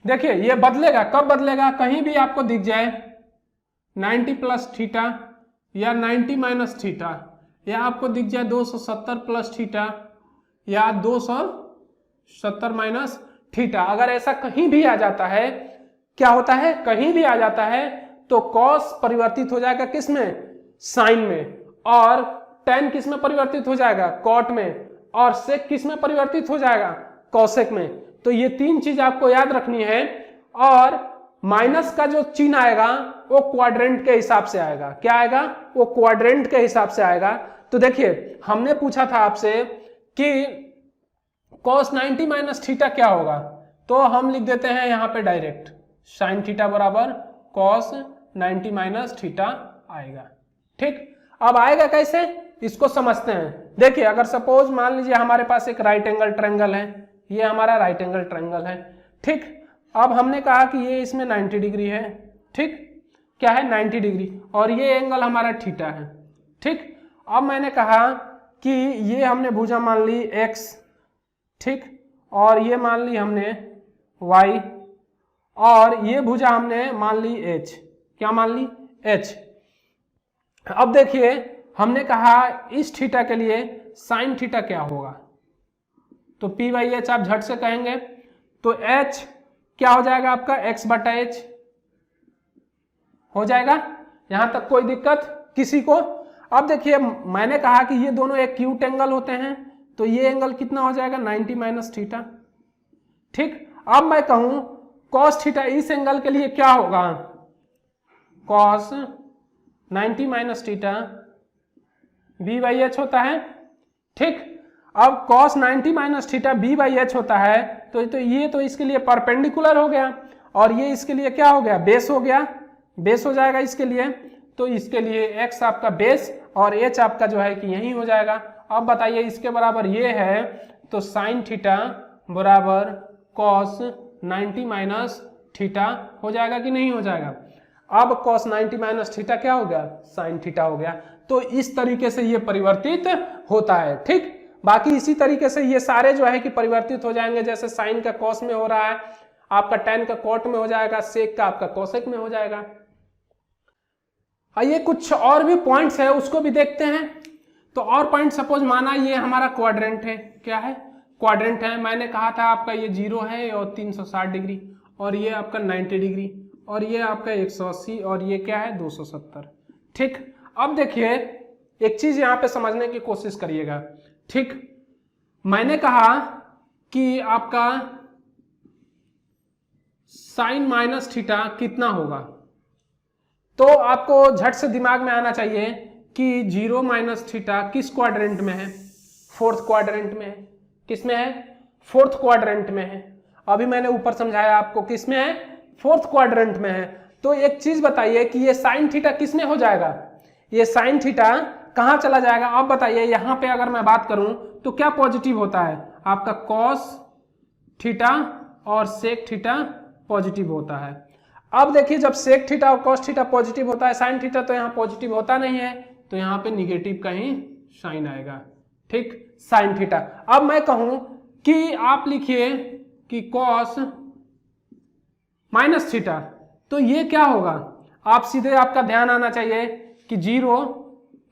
देखिए ये बदलेगा। कब बदलेगा, कहीं भी आपको दिख जाए 90 प्लस थीटा या 90 माइनस थीटा, या आपको दिख जाए 270 प्लस थीटा या 270 माइनस थीटा, अगर ऐसा कहीं भी आ जाता है, क्या होता है, कहीं भी आ जाता है तो कॉस परिवर्तित हो जाएगा किसमें, साइन में, और टेन किस में परिवर्तित हो जाएगा, कॉट में, और सेक किस में परिवर्तित हो जाएगा, कॉसेक में। तो ये तीन चीज आपको याद रखनी है। और माइनस का जो चिन्ह आएगा वो क्वाड्रेंट के हिसाब से आएगा। क्या आएगा, वो क्वाड्रेंट के हिसाब से आएगा। तो देखिए हमने पूछा था आपसे कि cos 90 माइनस थीटा क्या होगा, तो हम लिख देते हैं यहाँ पे डायरेक्ट साइन थीटा बराबर cos 90 माइनस थीटा आएगा। ठीक, अब आएगा कैसे, इसको समझते हैं। देखिए अगर सपोज मान लीजिए हमारे पास एक राइट एंगल ट्रायंगल है, ये हमारा राइट एंगल ट्रायंगल है। ठीक, अब हमने कहा कि ये इसमें 90 डिग्री है। ठीक, क्या है 90 डिग्री, और ये एंगल हमारा थीटा है। ठीक, अब मैंने कहा कि ये हमने भुजा मान ली x, ठीक, और ये मान ली हमने y, और ये भुजा हमने मान ली h। क्या मान ली, h। अब देखिए हमने कहा इस थीटा के लिए साइन थीटा क्या होगा, तो p/h आप झट से कहेंगे, तो h क्या हो जाएगा आपका, x/h हो जाएगा। यहां तक कोई दिक्कत किसी को। अब देखिए मैंने कहा कि ये दोनों एक क्यूट एंगल होते हैं, तो ये एंगल कितना हो जाएगा, 90 माइनस थीटा। ठीक, अब मैं कहूं cos थीटा इस एंगल के लिए क्या होगा, cos 90 माइनस थीटा b/h होता है। ठीक, अब cos 90 माइनस थीटा b/h होता है, तो ये तो इसके लिए परपेंडिकुलर हो गया, और ये इसके लिए क्या हो गया, बेस हो गया, बेस हो जाएगा इसके लिए। तो इसके लिए x आपका बेस और h आपका जो है कि यही हो जाएगा। अब बताइए इसके बराबर ये है, तो साइन थीटा बराबर cos 90 माइनस थीटा हो जाएगा कि नहीं हो जाएगा। अब cos 90 माइनस थीटा क्या हो गया, साइन थीटा हो गया। तो इस तरीके से ये परिवर्तित होता है। ठीक, बाकी इसी तरीके से ये सारे जो है कि परिवर्तित हो जाएंगे, जैसे साइन का कॉस में हो रहा है, आपका टेन का कॉट में हो जाएगा, सेक का आपका कोसेक में हो जाएगा। आइए कुछ और भी पॉइंट्स है उसको भी देखते हैं। तो और पॉइंट सपोज माना ये हमारा क्वाड्रेंट है, क्या है, क्वाड्रेंट है। मैंने कहा था आपका ये 0 है और 360 डिग्री, और ये आपका 90 डिग्री, और ये आपका 180, और ये क्या है 270। ठीक, अब देखिए एक चीज यहाँ पे समझने की कोशिश करिएगा। ठीक, मैंने कहा कि आपका साइन माइनस थीटा कितना होगा, तो आपको झट से दिमाग में आना चाहिए कि 0 माइनस थीटा किस क्वाड्रेंट में है, फोर्थ क्वाड्रेंट में है। किस में है, फोर्थ क्वाड्रेंट में है। अभी मैंने ऊपर समझाया आपको किस में है, फोर्थ क्वाड्रेंट में है। तो एक चीज बताइए कि ये साइन थीटा किस में हो जाएगा, ये साइन थीटा कहां चला जाएगा? आप बताइए। यहां पे अगर मैं बात करूं तो क्या पॉजिटिव होता है आपका? कॉस थीटा और सेक थीटा पॉजिटिव होता है। अब देखिए जब सेक थीटा और कॉस थीटा पॉजिटिव होता है, साइन थीटा तो यहां पॉजिटिव होता नहीं है, तो यहां पे निगेटिव का ही साइन आएगा। ठीक, साइन थीटा। अब मैं कहूं कि आप लिखिए कि कॉस माइनस थीटा, तो ये क्या होगा? आप सीधे, आपका ध्यान आना चाहिए कि 0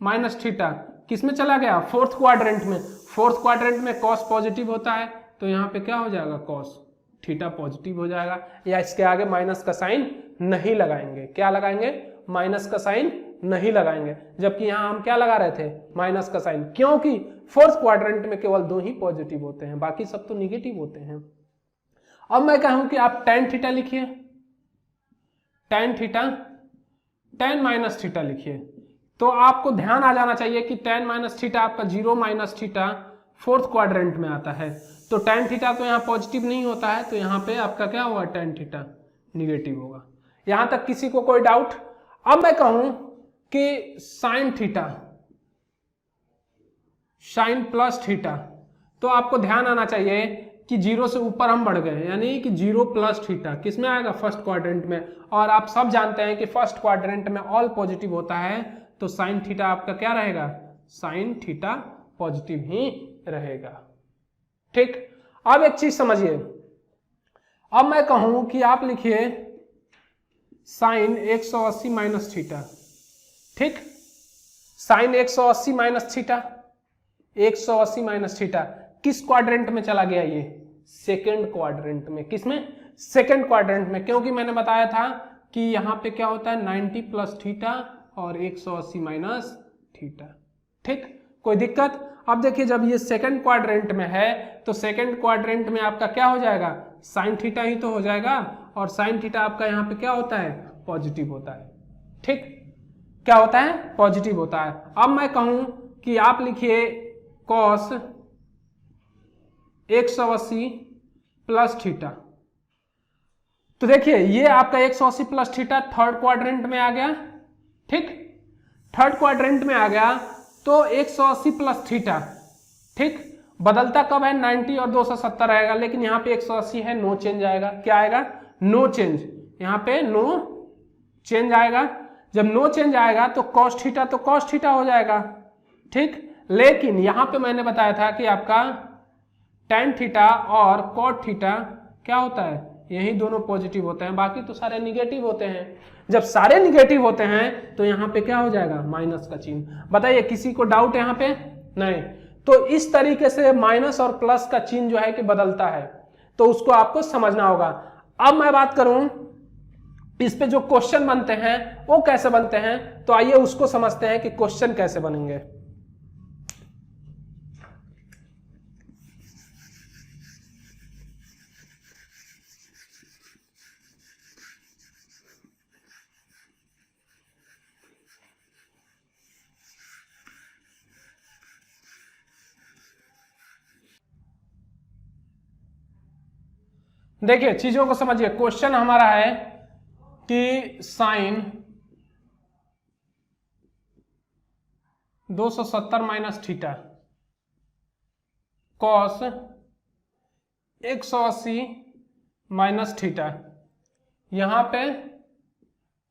माइनस थीटा किस में चला गया? फोर्थ क्वाड्रेंट में। फोर्थ क्वाड्रेंट में कॉस पॉजिटिव होता है, तो यहाँ पे क्या हो जाएगा? कॉस थीटा पॉजिटिव हो जाएगा, या इसके आगे माइनस का साइन नहीं लगाएंगे। क्या लगाएंगे? माइनस का साइन नहीं लगाएंगे, जबकि यहां हम क्या लगा रहे थे? माइनस का साइन, क्योंकि फोर्थ क्वाड्रेंट में केवल 2 ही पॉजिटिव होते हैं, बाकी सब तो निगेटिव होते हैं। अब मैं कहूं कि आप tan थीटा लिखिए, tan theta, tan minus theta लिखिए, तो आपको ध्यान आ जाना चाहिए कि tan माइनस थीटा आपका 0 माइनस थीटा फोर्थ क्वाड्रेंट में आता है, तो tan थीटा तो यहाँ पॉजिटिव नहीं होता है, तो यहाँ पे आपका क्या हुआ? tan थीटा निगेटिव होगा। यहां तक किसी को कोई डाउट? अब मैं कहूं कि sine theta, sine plus theta, तो आपको ध्यान आना चाहिए कि 0 से ऊपर हम बढ़ गए, यानी कि 0 प्लस थीटा किस में आएगा? फर्स्ट क्वाड्रेंट में। और आप सब जानते हैं कि फर्स्ट क्वाड्रेंट में ऑल पॉजिटिव होता है, तो साइन थीटा आपका क्या रहेगा? साइन थीटा पॉजिटिव ही रहेगा। ठीक, अब एक चीज समझिए। अब मैं कहूं कि आप लिखिए साइन 180 माइनस थीटा। ठीक, sine 180 minus theta, 180 minus theta किस क्वाड्रेंट में चला गया? ये सेकेंड क्वाड्रेंट में। किस में? सेकेंड क्वाड्रेंट में, क्योंकि मैंने बताया था कि यहां पे क्या होता है? 90 प्लस थीटा और 180 माइनस थीटा। ठीक, कोई दिक्कत? अब देखिए जब ये सेकेंड क्वाड्रेंट में है, तो सेकेंड क्वाड्रेंट में आपका क्या हो जाएगा? साइन थीटा ही तो हो जाएगा, और साइन थीटा आपका यहाँ पे क्या होता है? पॉजिटिव होता है। ठीक, क्या होता है? पॉजिटिव होता है। अब मैं कहूं कि आप लिखिए कॉस 180 प्लस थीटा, तो देखिए ये आपका 180 प्लस थीटा थर्ड क्वाड्रेंट में आ गया। ठीक, थर्ड क्वाड्रेंट में आ गया, तो 180 प्लस थीटा, ठीक, बदलता कब है? 90 और 270 रहेगा, लेकिन यहाँ पे 180 है, नो चेंज आएगा। क्या आएगा? No change. यहाँ पे नो चेंज आएगा। जब नो चेंज आएगा तो कॉस थीटा तो कॉस थीटा हो जाएगा। ठीक, लेकिन यहाँ पे मैंने बताया था कि आपका tan थीटा और cot थीटा क्या होता है? यही दोनों पॉजिटिव होते हैं, बाकी तो सारे निगेटिव होते हैं। जब सारे निगेटिव होते हैं तो यहाँ पे क्या हो जाएगा? माइनस का चिन्ह। बताइए किसी को डाउट यहाँ पे? नहीं। तो इस तरीके से माइनस और प्लस का चिन्ह जो है कि बदलता है, तो उसको आपको समझना होगा। अब मैं बात करूं इस पे जो क्वेश्चन बनते हैं वो कैसे बनते हैं, तो आइए उसको समझते हैं कि क्वेश्चन कैसे बनेंगे। देखिए चीजों को समझिए। क्वेश्चन हमारा है कि sine 270 minus theta cos 180 minus theta, यहां पे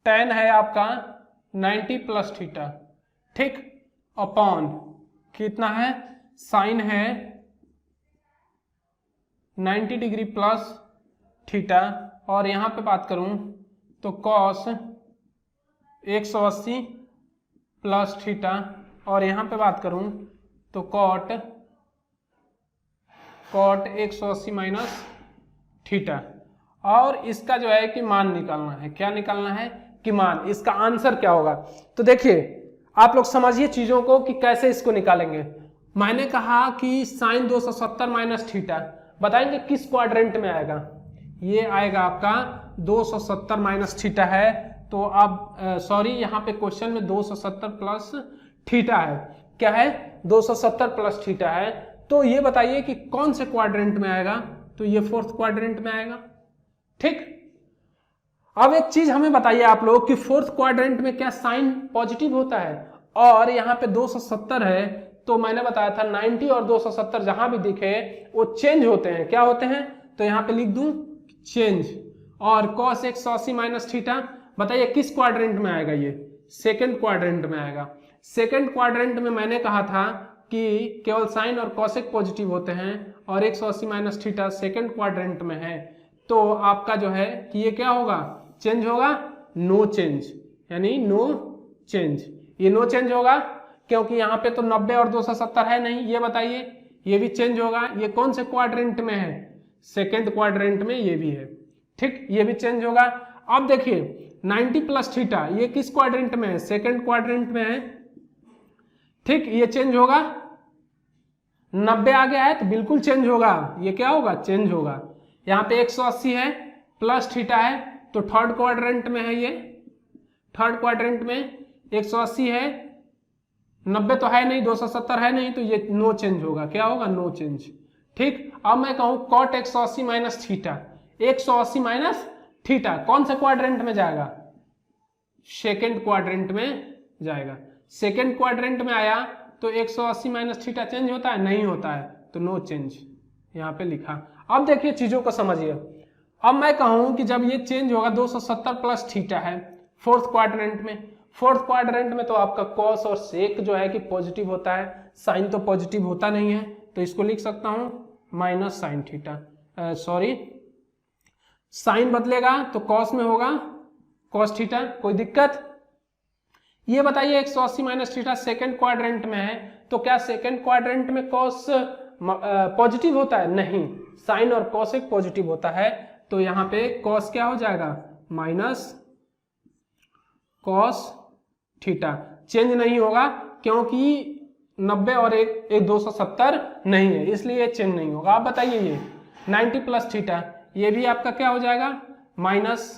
tan है आपका 90 प्लस थीटा, ठीक, अपॉन कितना है? साइन है 90 डिग्री प्लस थीटा, और यहां पे बात करूं तो कॉस 180 प्लस थीटा, और यहां पे बात करूं तो कॉट 180 माइनस थीटा। और इसका जो है कि मान निकालना है। क्या निकालना है? कि मान। इसका आंसर क्या होगा? तो देखिए आप लोग समझिए चीजों को कि कैसे इसको निकालेंगे। मैंने कहा कि साइन 270 माइनस थीटा, बताएंगे किस क्वाड्रेंट में आएगा? ये आएगा आपका 270 माइनस थीटा है, तो अब सॉरी यहाँ पे क्वेश्चन में 270 प्लस थीटा है। क्या है? 270 प्लस थीटा है। तो ये बताइए कि कौन से क्वाड्रेंट में आएगा? तो ये फोर्थ क्वाड्रेंट में आएगा, ठीक। अब एक चीज हमें बताइए आप लोग कि फोर्थ क्वाड्रेंट में क्या साइन पॉजिटिव होता है, और यहाँ पे 270 है, तो मैंने बताया था 90 और 270 जहां भी दिखे वो चेंज होते हैं। क्या होते हैं? तो यहाँ पे लिख दूं चेंज। और cos 180 माइनस थीटा, बताइए किस क्वाड्रेंट में आएगा? ये सेकेंड क्वाड्रेंट में आएगा। सेकेंड क्वाड्रेंट में मैंने कहा था कि केवल साइन और कॉसेक पॉजिटिव होते हैं, और 180 माइनस थीटा सेकेंड क्वाड्रेंट में है, तो आपका जो है कि ये क्या होगा? चेंज होगा, नो चेंज, यानी नो चेंज। ये नो चेंज होगा क्योंकि यहाँ पे तो 90 और 270 है नहीं। ये बताइए, ये भी चेंज होगा। ये कौन से क्वाड्रेंट में है? सेकेंड क्वाड्रेंट में ये भी है। ठीक, ये भी चेंज होगा। अब देखिए 90 प्लस थीटा, ये किस क्वाड्रेंट में है? सेकेंड क्वाड्रेंट में है। ठीक, ये चेंज होगा। 90 आ गया है तो बिल्कुल चेंज होगा। ये क्या होगा? चेंज होगा। यहाँ पे 180 है प्लस थीटा है, तो थर्ड क्वाड्रेंट में है। ये थर्ड क्वाड्रेंट में 180 है, 90 तो है नहीं, 270 है नहीं, तो ये नो चेंज होगा। क्या होगा? No change. ठीक, अब मैं कहूं cot 180 minus theta, 180 minus theta कौन से क्वाड्रेंट में जाएगा? सेकेंड क्वाड्रेंट में जाएगा। सेकेंड क्वाड्रेंट में आया तो 180 माइनस थीटा चेंज होता है? नहीं होता है, तो नो चेंज यहाँ पे लिखा। अब देखिए चीजों को समझिए। अब मैं कहूं कि जब ये चेंज होगा, 270 प्लस थीटा है फोर्थ क्वाड्रेंट में। फोर्थ क्वाड्रेंट में तो आपका कॉस और सेक जो है कि पॉजिटिव होता है, साइन तो पॉजिटिव होता नहीं है, तो इसको लिख सकता हूं minus sine theta. Sorry, sine बदलेगा तो कॉस में होगा कॉस थीटा। कोई दिक्कत? ये बताइए 180 माइनस थीटा सेकेंड क्वाड्रेंट में है, तो क्या सेकेंड क्वाड्रेंट में कॉस पॉजिटिव होता है? नहीं, साइन और कॉस एक पॉजिटिव होता है, तो यहाँ पे कॉस क्या हो जाएगा? Minus cos theta. चेंज नहीं होगा क्योंकि 90 और एक 270 नहीं है, इसलिए चेंज नहीं होगा। आप बताइए ये 90 प्लस थीटा, ये भी आपका क्या हो जाएगा? माइनस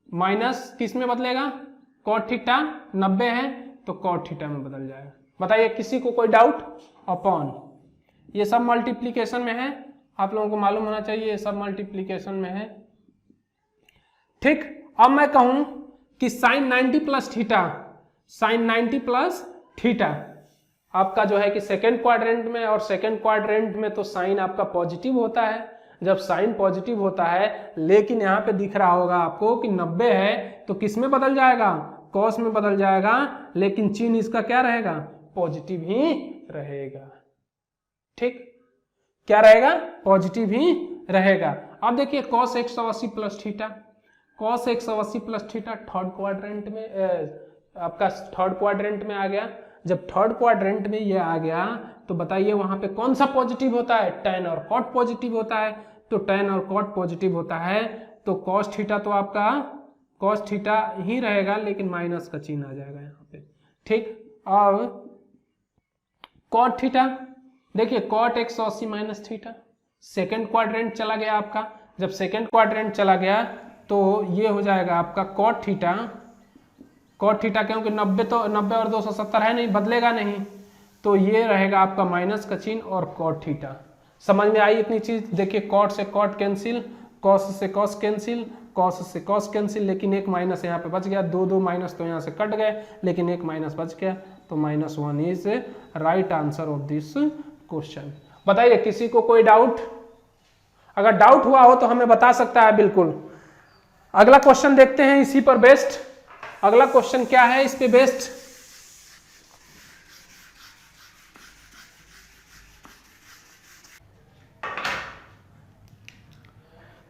माइनस किस में बदलेगा? Cot theta. 90 है तो कॉट थीटा में बदल जाएगा। बताइए किसी को कोई डाउट? अपॉन, ये सब मल्टीप्लीकेशन में है, आप लोगों को मालूम होना चाहिए, ये सब मल्टीप्लीकेशन में है। ठीक, अब मैं कहूं कि sine 90 plus theta, sine 90 plus theta आपका जो है कि सेकेंड क्वाड्रेंट में, और सेकेंड क्वाड्रेंट में तो साइन आपका पॉजिटिव होता है। जब साइन पॉजिटिव होता है, लेकिन यहाँ पे दिख रहा होगा आपको कि 90 है, तो किस में बदल जाएगा? कॉस में बदल जाएगा, लेकिन चिन्ह इसका क्या रहेगा? पॉजिटिव ही रहेगा। ठीक, क्या रहेगा? पॉजिटिव ही रहेगा। अब देखिए cos 180 plus theta, cos 180 plus theta third quadrant में आपका थर्ड क्वाड्रेंट में आ गया। जब थर्ड क्वाड्रेंट में ये आ गया तो बताइए वहां पे कौन सा पॉजिटिव होता है? tan और cot पॉजिटिव होता है, तो tan और cot पॉजिटिव होता है, तो cos थीटा तो आपका cos थीटा ही रहेगा, लेकिन माइनस का चिन्ह आ जाएगा यहाँ पे। ठीक, अब cot थीटा, देखिए cot 180 minus theta second quadrant चला गया आपका। जब सेकेंड क्वाड्रेंट चला गया तो ये हो जाएगा आपका cot थीटा। cot थीटा क्योंकि 90 और 270 है नहीं, बदलेगा नहीं, तो ये रहेगा आपका माइनस का चिन्ह और cot थीटा। समझ में आई इतनी चीज? देखिए cot से cot कैंसिल, cos से cos कैंसिल, cos से cos कैंसिल, लेकिन एक माइनस यहाँ पे बच गया। दो माइनस तो यहाँ से कट गए, लेकिन एक माइनस बच गया, तो -1 is right answer of this question. बताइए किसी को कोई डाउट? अगर डाउट हुआ हो तो हमें बता सकता है बिल्कुल। अगला क्वेश्चन देखते हैं इसी पर बेस्ड। अगला क्वेश्चन क्या है इस पे बेस्ड?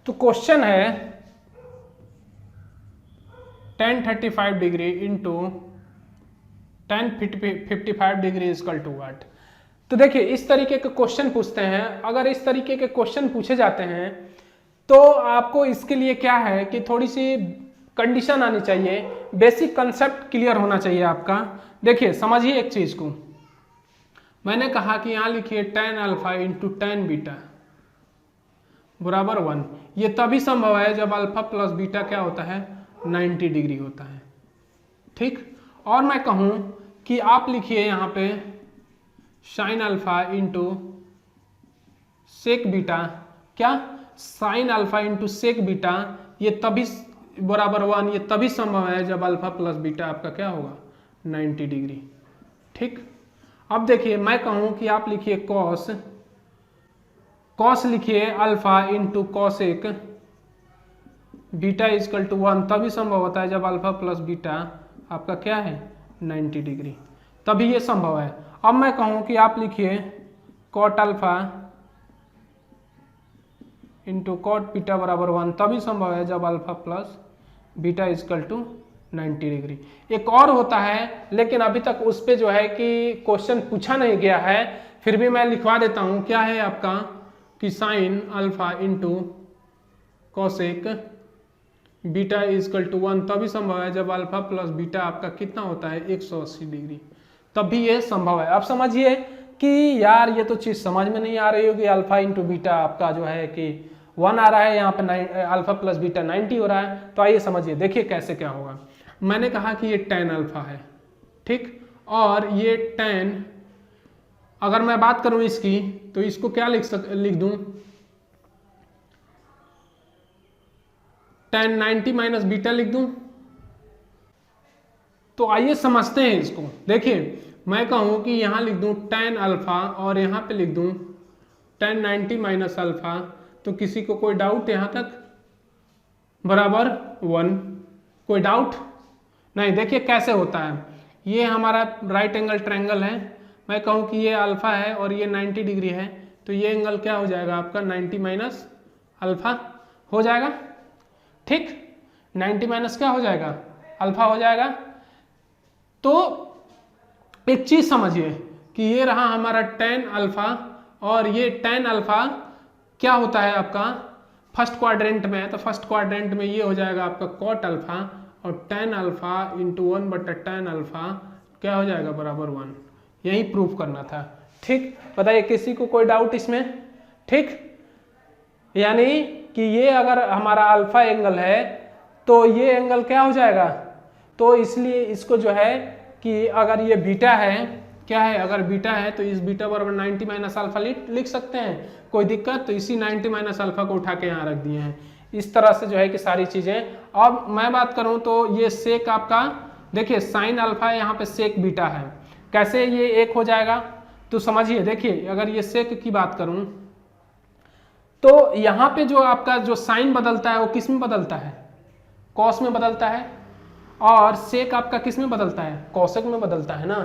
तो क्वेश्चन है tan 35 degree into tan 55 degree equal to what? तो देखिए इस तरीके के क्वेश्चन पूछते हैं। अगर इस तरीके के क्वेश्चन पूछे जाते हैं तो आपको इसके लिए क्या है कि थोड़ी सी कंडीशन आनी चाहिए, बेसिक कंसेप्ट क्लियर होना चाहिए आपका। देखिए समझिए एक चीज को, मैंने कहा कि यहां लिखिए tan alpha into tan beta बराबर 1। ये तभी संभव है जब अल्फा प्लस बीटा क्या होता है? 90 डिग्री होता है। ठीक, और मैं कहूं कि आप लिखिए यहां पे sine alpha into sec beta, क्या sine alpha into sec beta ये तभी बराबर 1 ये तभी संभव है जब अल्फा प्लस बीटा आपका क्या होगा 90 डिग्री। ठीक, अब देखिए मैं कहूं कि आप लिखिए कॉस लिखिए alpha into cosec beta equal to 1 तभी संभव होता है जब अल्फा प्लस बीटा आपका क्या है 90 डिग्री, तभी ये संभव है। अब मैं कहूं कि आप लिखिए cot alpha into cot beta बराबर 1 तभी संभव है जब alpha plus beta equal to 90 degree. एक और होता है लेकिन अभी तक उस पे जो है कि क्वेश्चन पूछा नहीं गया है, फिर भी मैं लिखवा देता हूं। क्या है आपका कि sine alpha into cosec beta equal to 1 तभी संभव है जब अल्फा प्लस बीटा आपका कितना होता है 180 डिग्री, तभी ये संभव है। अब समझिए कि यार ये तो चीज समझ में नहीं आ रही होगी, अल्फा इंटू बीटा आपका जो है कि 1 आ रहा है, यहाँ पे अल्फा प्लस बीटा 90 हो रहा है। तो आइए समझिए, देखिए कैसे क्या होगा। मैंने कहा कि ये tan अल्फा है, ठीक, और ये tan, अगर मैं बात करूं इसकी तो इसको क्या लिख दूं tan 90 माइनस बीटा लिख दूं। तो आइए समझते हैं इसको। देखिए मैं कहूं कि यहां लिख दूं tan अल्फा और यहां पे लिख दूं tan 90 माइनस अल्फा, तो किसी को कोई डाउट यहां तक बराबर 1, कोई डाउट नहीं। देखिए कैसे होता है, ये हमारा राइट एंगल ट्रायंगल है, मैं कहूं कि ये अल्फा है और ये 90 डिग्री है, तो ये एंगल क्या हो जाएगा आपका 90 माइनस अल्फा हो जाएगा। ठीक, 90 माइनस क्या हो जाएगा अल्फा हो जाएगा। तो एक चीज समझिए कि ये रहा हमारा tan अल्फा और ये tan अल्फा क्या होता है आपका फर्स्ट क्वाड्रेंट में है, तो फर्स्ट क्वाड्रेंट में ये हो जाएगा आपका कॉट अल्फा और tan अल्फा इंटू 1 बटा tan अल्फा क्या हो जाएगा बराबर 1। यही प्रूफ करना था। ठीक, बताइए किसी को कोई डाउट इसमें। ठीक, यानी कि ये अगर हमारा अल्फा एंगल है तो ये एंगल क्या हो जाएगा, तो इसलिए इसको जो है कि अगर ये बीटा है, क्या है, अगर बीटा है तो इस बीटा बराबर 90 माइनस अल्फा लिख सकते हैं, कोई दिक्कत, तो इसी 90 माइनस अल्फा को उठा के यहाँ रख दिए हैं। इस तरह से जो है कि सारी चीजें। अब मैं बात करूं तो ये सेक आपका, देखिए साइन अल्फा है, यहाँ पे सेक बीटा है, कैसे ये एक हो जाएगा, तो समझिए। देखिए अगर ये सेक की बात करूं तो यहाँ पे जो आपका जो साइन बदलता है वो किस में बदलता है, कॉस में बदलता है, और सेक आपका किस में बदलता है, कॉसेक में बदलता है ना।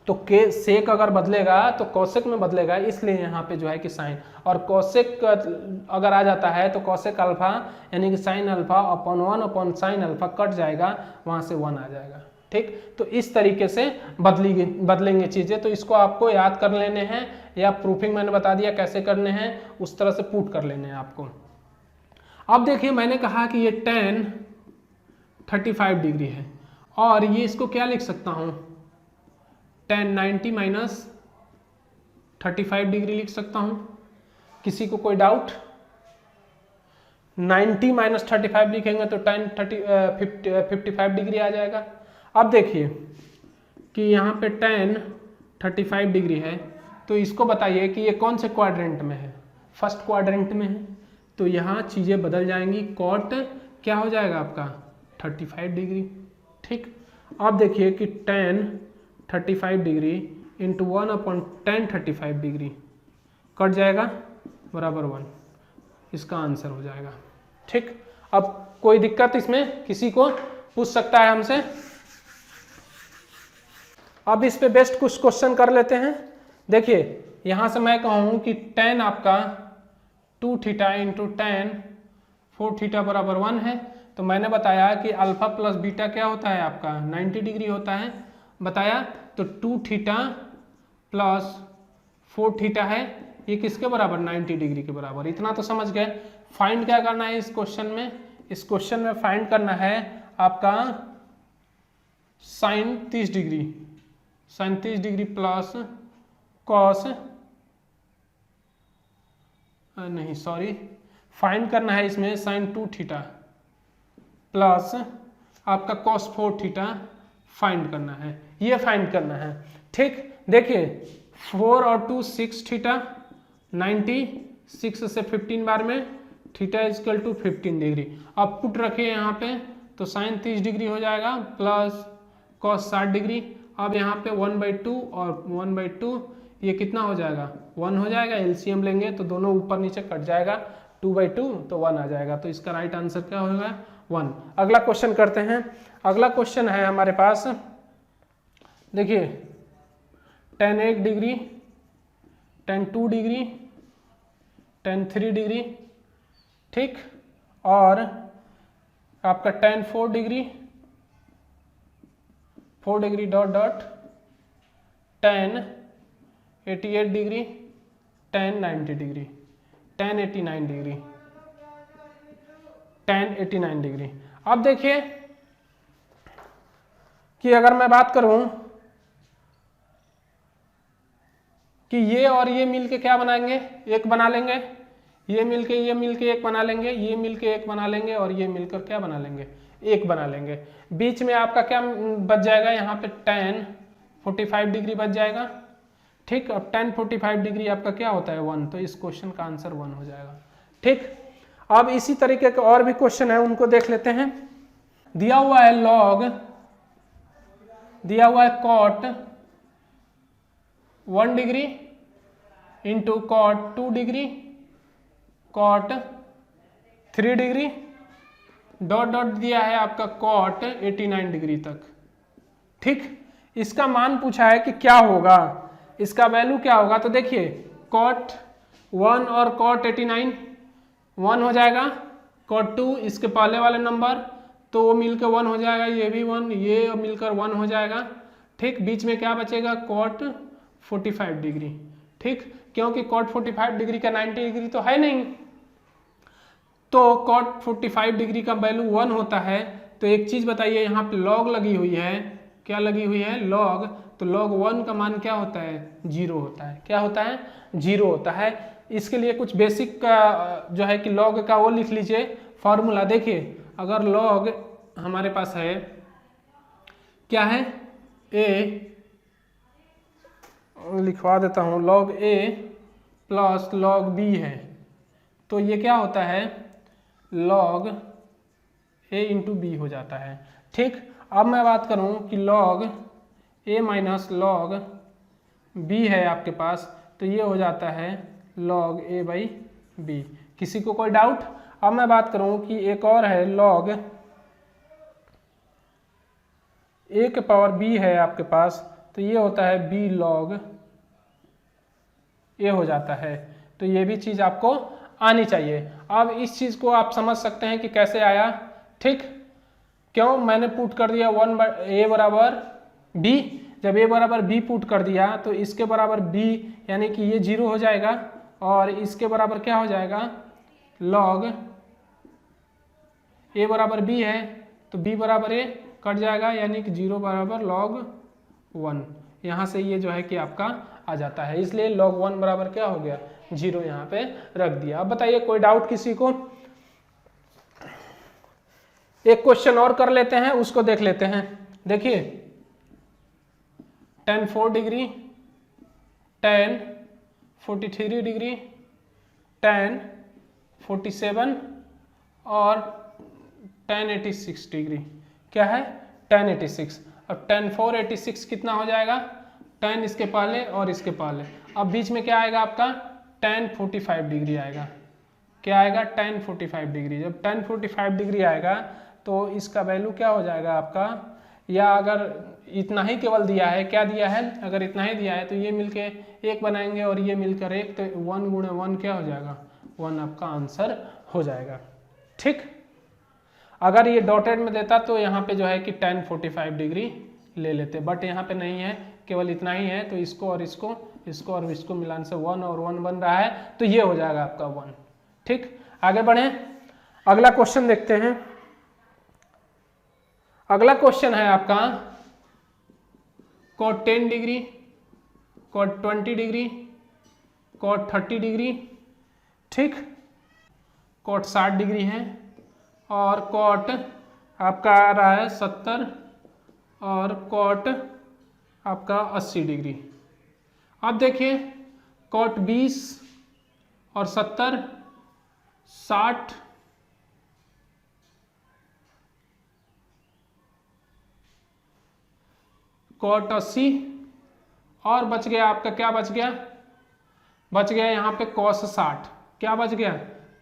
तो के सेक अगर बदलेगा तो कॉसेक में बदलेगा, इसलिए यहाँ पे जो है कि साइन, और कॉसेक अगर आ जाता है तो कॉसेक अल्फा यानी कि sine alpha upon 1 upon sine alpha cut जाएगा, वहां से 1 आ जाएगा। ठीक, तो इस तरीके से बदलेंगे चीजें, तो इसको आपको याद कर लेने हैं, या प्रूफिंग मैंने बता दिया कैसे करने हैं, उस तरह से पुट कर लेने हैं आपको। अब देखिए मैंने कहा कि ये tan 35 डिग्री है, और ये इसको क्या लिख सकता हूं tan 90 माइनस 35 डिग्री लिख सकता हूं। किसी को कोई डाउट, 90 माइनस 35 लिखेंगे तो tan 55 डिग्री आ जाएगा। अब देखिए कि यहाँ पे tan 35 डिग्री है, तो इसको बताइए कि ये कौन से क्वाड्रेंट में है, फर्स्ट क्वाड्रेंट में है, तो यहाँ चीजें बदल जाएंगी, कॉट क्या हो जाएगा आपका 35 डिग्री। ठीक, अब देखिए कि tan 35 degree into 1 upon tan 35 degree cut जाएगा बराबर 1, इसका आंसर हो जाएगा। ठीक, अब कोई दिक्कत इसमें किसी को पूछ सकता है हमसे। अब इस पे बेस्ट कुछ क्वेश्चन कर लेते हैं। देखिए यहां से मैं कहूं कि tan आपका 2 थीटा इंटू tan 4 थीटा बराबर 1 है, तो मैंने बताया कि अल्फा प्लस बीटा क्या होता है आपका 90 डिग्री होता है, बताया। तो 2 थीटा प्लस 4 थीटा है, ये किसके बराबर 90 डिग्री के बराबर, इतना तो समझ गए। फाइंड क्या करना है इस क्वेश्चन में, इस क्वेश्चन में फाइंड करना है आपका sine 30 degree, sine 30 degree plus cos, नहीं सॉरी, फाइंड करना है इसमें साइन 2 थीटा प्लस आपका कॉस 4 थीटा फाइंड करना है, ये फाइंड करना है। ठीक, देखिए 4 और 2 6 थीटा 90, 6 से 15 बार में थीटा इजकल टू 15 डिग्री। अब पुट रखिए यहाँ पे, तो साइन 30 डिग्री हो जाएगा प्लस कॉस 60 डिग्री। अब यहाँ पे 1/2 और 1/2 ये कितना हो जाएगा 1 हो जाएगा। एलसीएम लेंगे तो दोनों ऊपर नीचे कट जाएगा, 2/2 तो 1 आ जाएगा। तो इसका राइट आंसर क्या होगा 1। अगला क्वेश्चन करते हैं। अगला क्वेश्चन है हमारे पास, देखिए tan 1 degree, tan 2 degree, tan 3 degree, ठीक, और आपका tan 4 degree, 4 degree dot dot, tan 88 degree, tan 90 degree, tan 89 degree, tan 89 degree. अब देखिए कि अगर मैं बात करूं कि ये और ये मिलके क्या बनाएंगे, एक बना लेंगे, ये मिलके एक बना लेंगे, ये मिलके एक बना लेंगे, और ये मिलकर क्या बना लेंगे, एक बना लेंगे। बीच में आपका क्या बच जाएगा, यहाँ पे tan 45 डिग्री बच जाएगा, ठीक। अब tan 45 डिग्री आपका क्या होता है 1, तो इस क्वेश्चन का आंसर 1 हो जाएगा, ठीक। अब इसी तरीके के और भी क्वेश्चन है, उनको देख लेते हैं। दिया हुआ है लॉग, दिया हुआ है cot 1 degree into cot 2 degree, cot 3 degree, dot dot दिया है आपका कॉट 89 डिग्री तक, ठीक। इसका मान पूछा है कि क्या होगा, इसका वैल्यू क्या होगा। तो देखिए कॉट 1 और कॉट 89 1 हो जाएगा, कॉट 2 इसके पहले वाले नंबर तो वो मिलकर 1 हो जाएगा, ये भी 1, ये मिलकर 1 हो जाएगा, ठीक। बीच में क्या बचेगा कॉट 45 डिग्री, ठीक, क्योंकि कॉट 45 डिग्री का 90 डिग्री तो है नहीं, तो कॉट 45 डिग्री का वैल्यू 1 होता है। तो एक चीज बताइए, यहाँ पे लॉग लगी हुई है, क्या लगी हुई है लॉग, तो log 1 का मान क्या होता है 0 होता है, क्या होता है 0 होता है। इसके लिए कुछ बेसिक का जो है कि log का वो लिख लीजिए फॉर्मूला। देखिए अगर log हमारे पास है क्या है a, लिखवा देता हूँ, log a plus log b है, तो ये क्या होता है log a इंटू बी हो जाता है, ठीक। अब मैं बात करूं कि log a minus log b है आपके पास, तो ये हो जाता है log a बाई b। किसी को कोई डाउट। अब मैं बात करूं कि एक और है log a के पावर b है आपके पास, तो ये होता है b log a हो जाता है, तो ये भी चीज आपको आनी चाहिए। अब इस चीज को आप समझ सकते हैं कि कैसे आया, ठीक। क्यों मैंने पुट कर दिया a बराबर b, जब a बराबर b पुट कर दिया तो इसके बराबर b यानी कि ये 0 हो जाएगा, और इसके बराबर क्या हो जाएगा log a बराबर b है, तो b बराबर a कट जाएगा, यानी कि 0 बराबर log 1। यहाँ से ये जो है कि आपका आ जाता है, इसलिए log 1 बराबर क्या हो गया 0 यहाँ पे रख दिया। अब बताइए कोई डाउट किसी को। एक क्वेश्चन और कर लेते हैं, उसको देख लेते हैं। देखिए tan 4 degree, tan 43 degree, tan 47 और tan 86 डिग्री, क्या है tan 86। अब tan 4 86 कितना हो जाएगा, tan इसके पहले और इसके पहले, अब बीच में क्या आएगा आपका tan 45 डिग्री आएगा, क्या आएगा tan 45 डिग्री। जब tan 45 डिग्री आएगा तो इसका वैल्यू क्या हो जाएगा आपका, या अगर इतना ही केवल दिया है, क्या दिया है, अगर इतना ही दिया है तो ये मिलके एक बनाएंगे और ये मिलकर एक, तो 1 गुणे 1 क्या हो जाएगा 1 आपका आंसर हो जाएगा, ठीक। अगर ये डॉटेड में देता तो यहाँ पे जो है कि tan 45 डिग्री ले लेते, बट यहाँ पे नहीं है, केवल इतना ही है, तो इसको और इसको मिलान से 1 और 1 बन रहा है, तो ये हो जाएगा आपका 1, ठीक। आगे बढ़े, अगला क्वेश्चन देखते हैं। अगला क्वेश्चन है आपका cot 10 degree, cot 20 degree, cot 30 degree, ठीक, cot 60 डिग्री है, और cot आपका आ रहा है 70 और cot आपका 80 डिग्री। अब देखिए cot 20 और 70 60 cot 80 और बच गया आपका, क्या बच गया, बच गया यहाँ पे cos 60, क्या बच गया,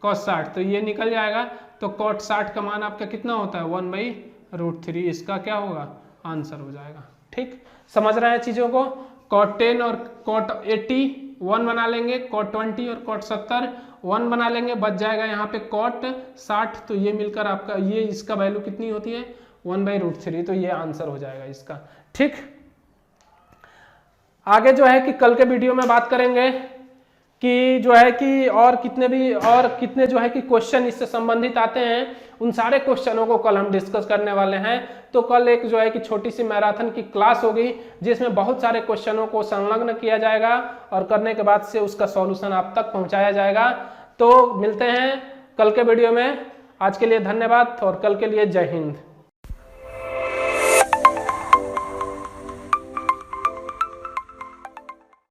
cos 60, तो ये निकल जाएगा। तो cot 60 का मान आपका कितना होता है 1/√3, इसका क्या होगा, आंसर हो जाएगा। ठीक, समझ रहे हैं चीजों को। cot 10 और cot 80 1 बना लेंगे, cot 20 और cot 70 1 बना लेंगे, बच जाएगा यहाँ पे cot 60, तो ये मिलकर आपका ये इसका वैल्यू कितनी होती है 1/√3, तो ये आंसर हो जाएगा इसका। ठीक, आगे जो है कि कल के वीडियो में बात करेंगे कि जो है कि और कितने जो है कि क्वेश्चन इससे संबंधित आते हैं, उन सारे क्वेश्चनों को कल हम डिस्कस करने वाले हैं। तो कल एक जो है कि छोटी सी मैराथन की क्लास होगी जिसमें बहुत सारे क्वेश्चनों को संलग्न किया जाएगा और करने के बाद से उसका सॉल्यूशन आप तक पहुंचाया जाएगा। तो मिलते हैं कल के वीडियो में। आज के लिए धन्यवाद और कल के लिए जय हिंद।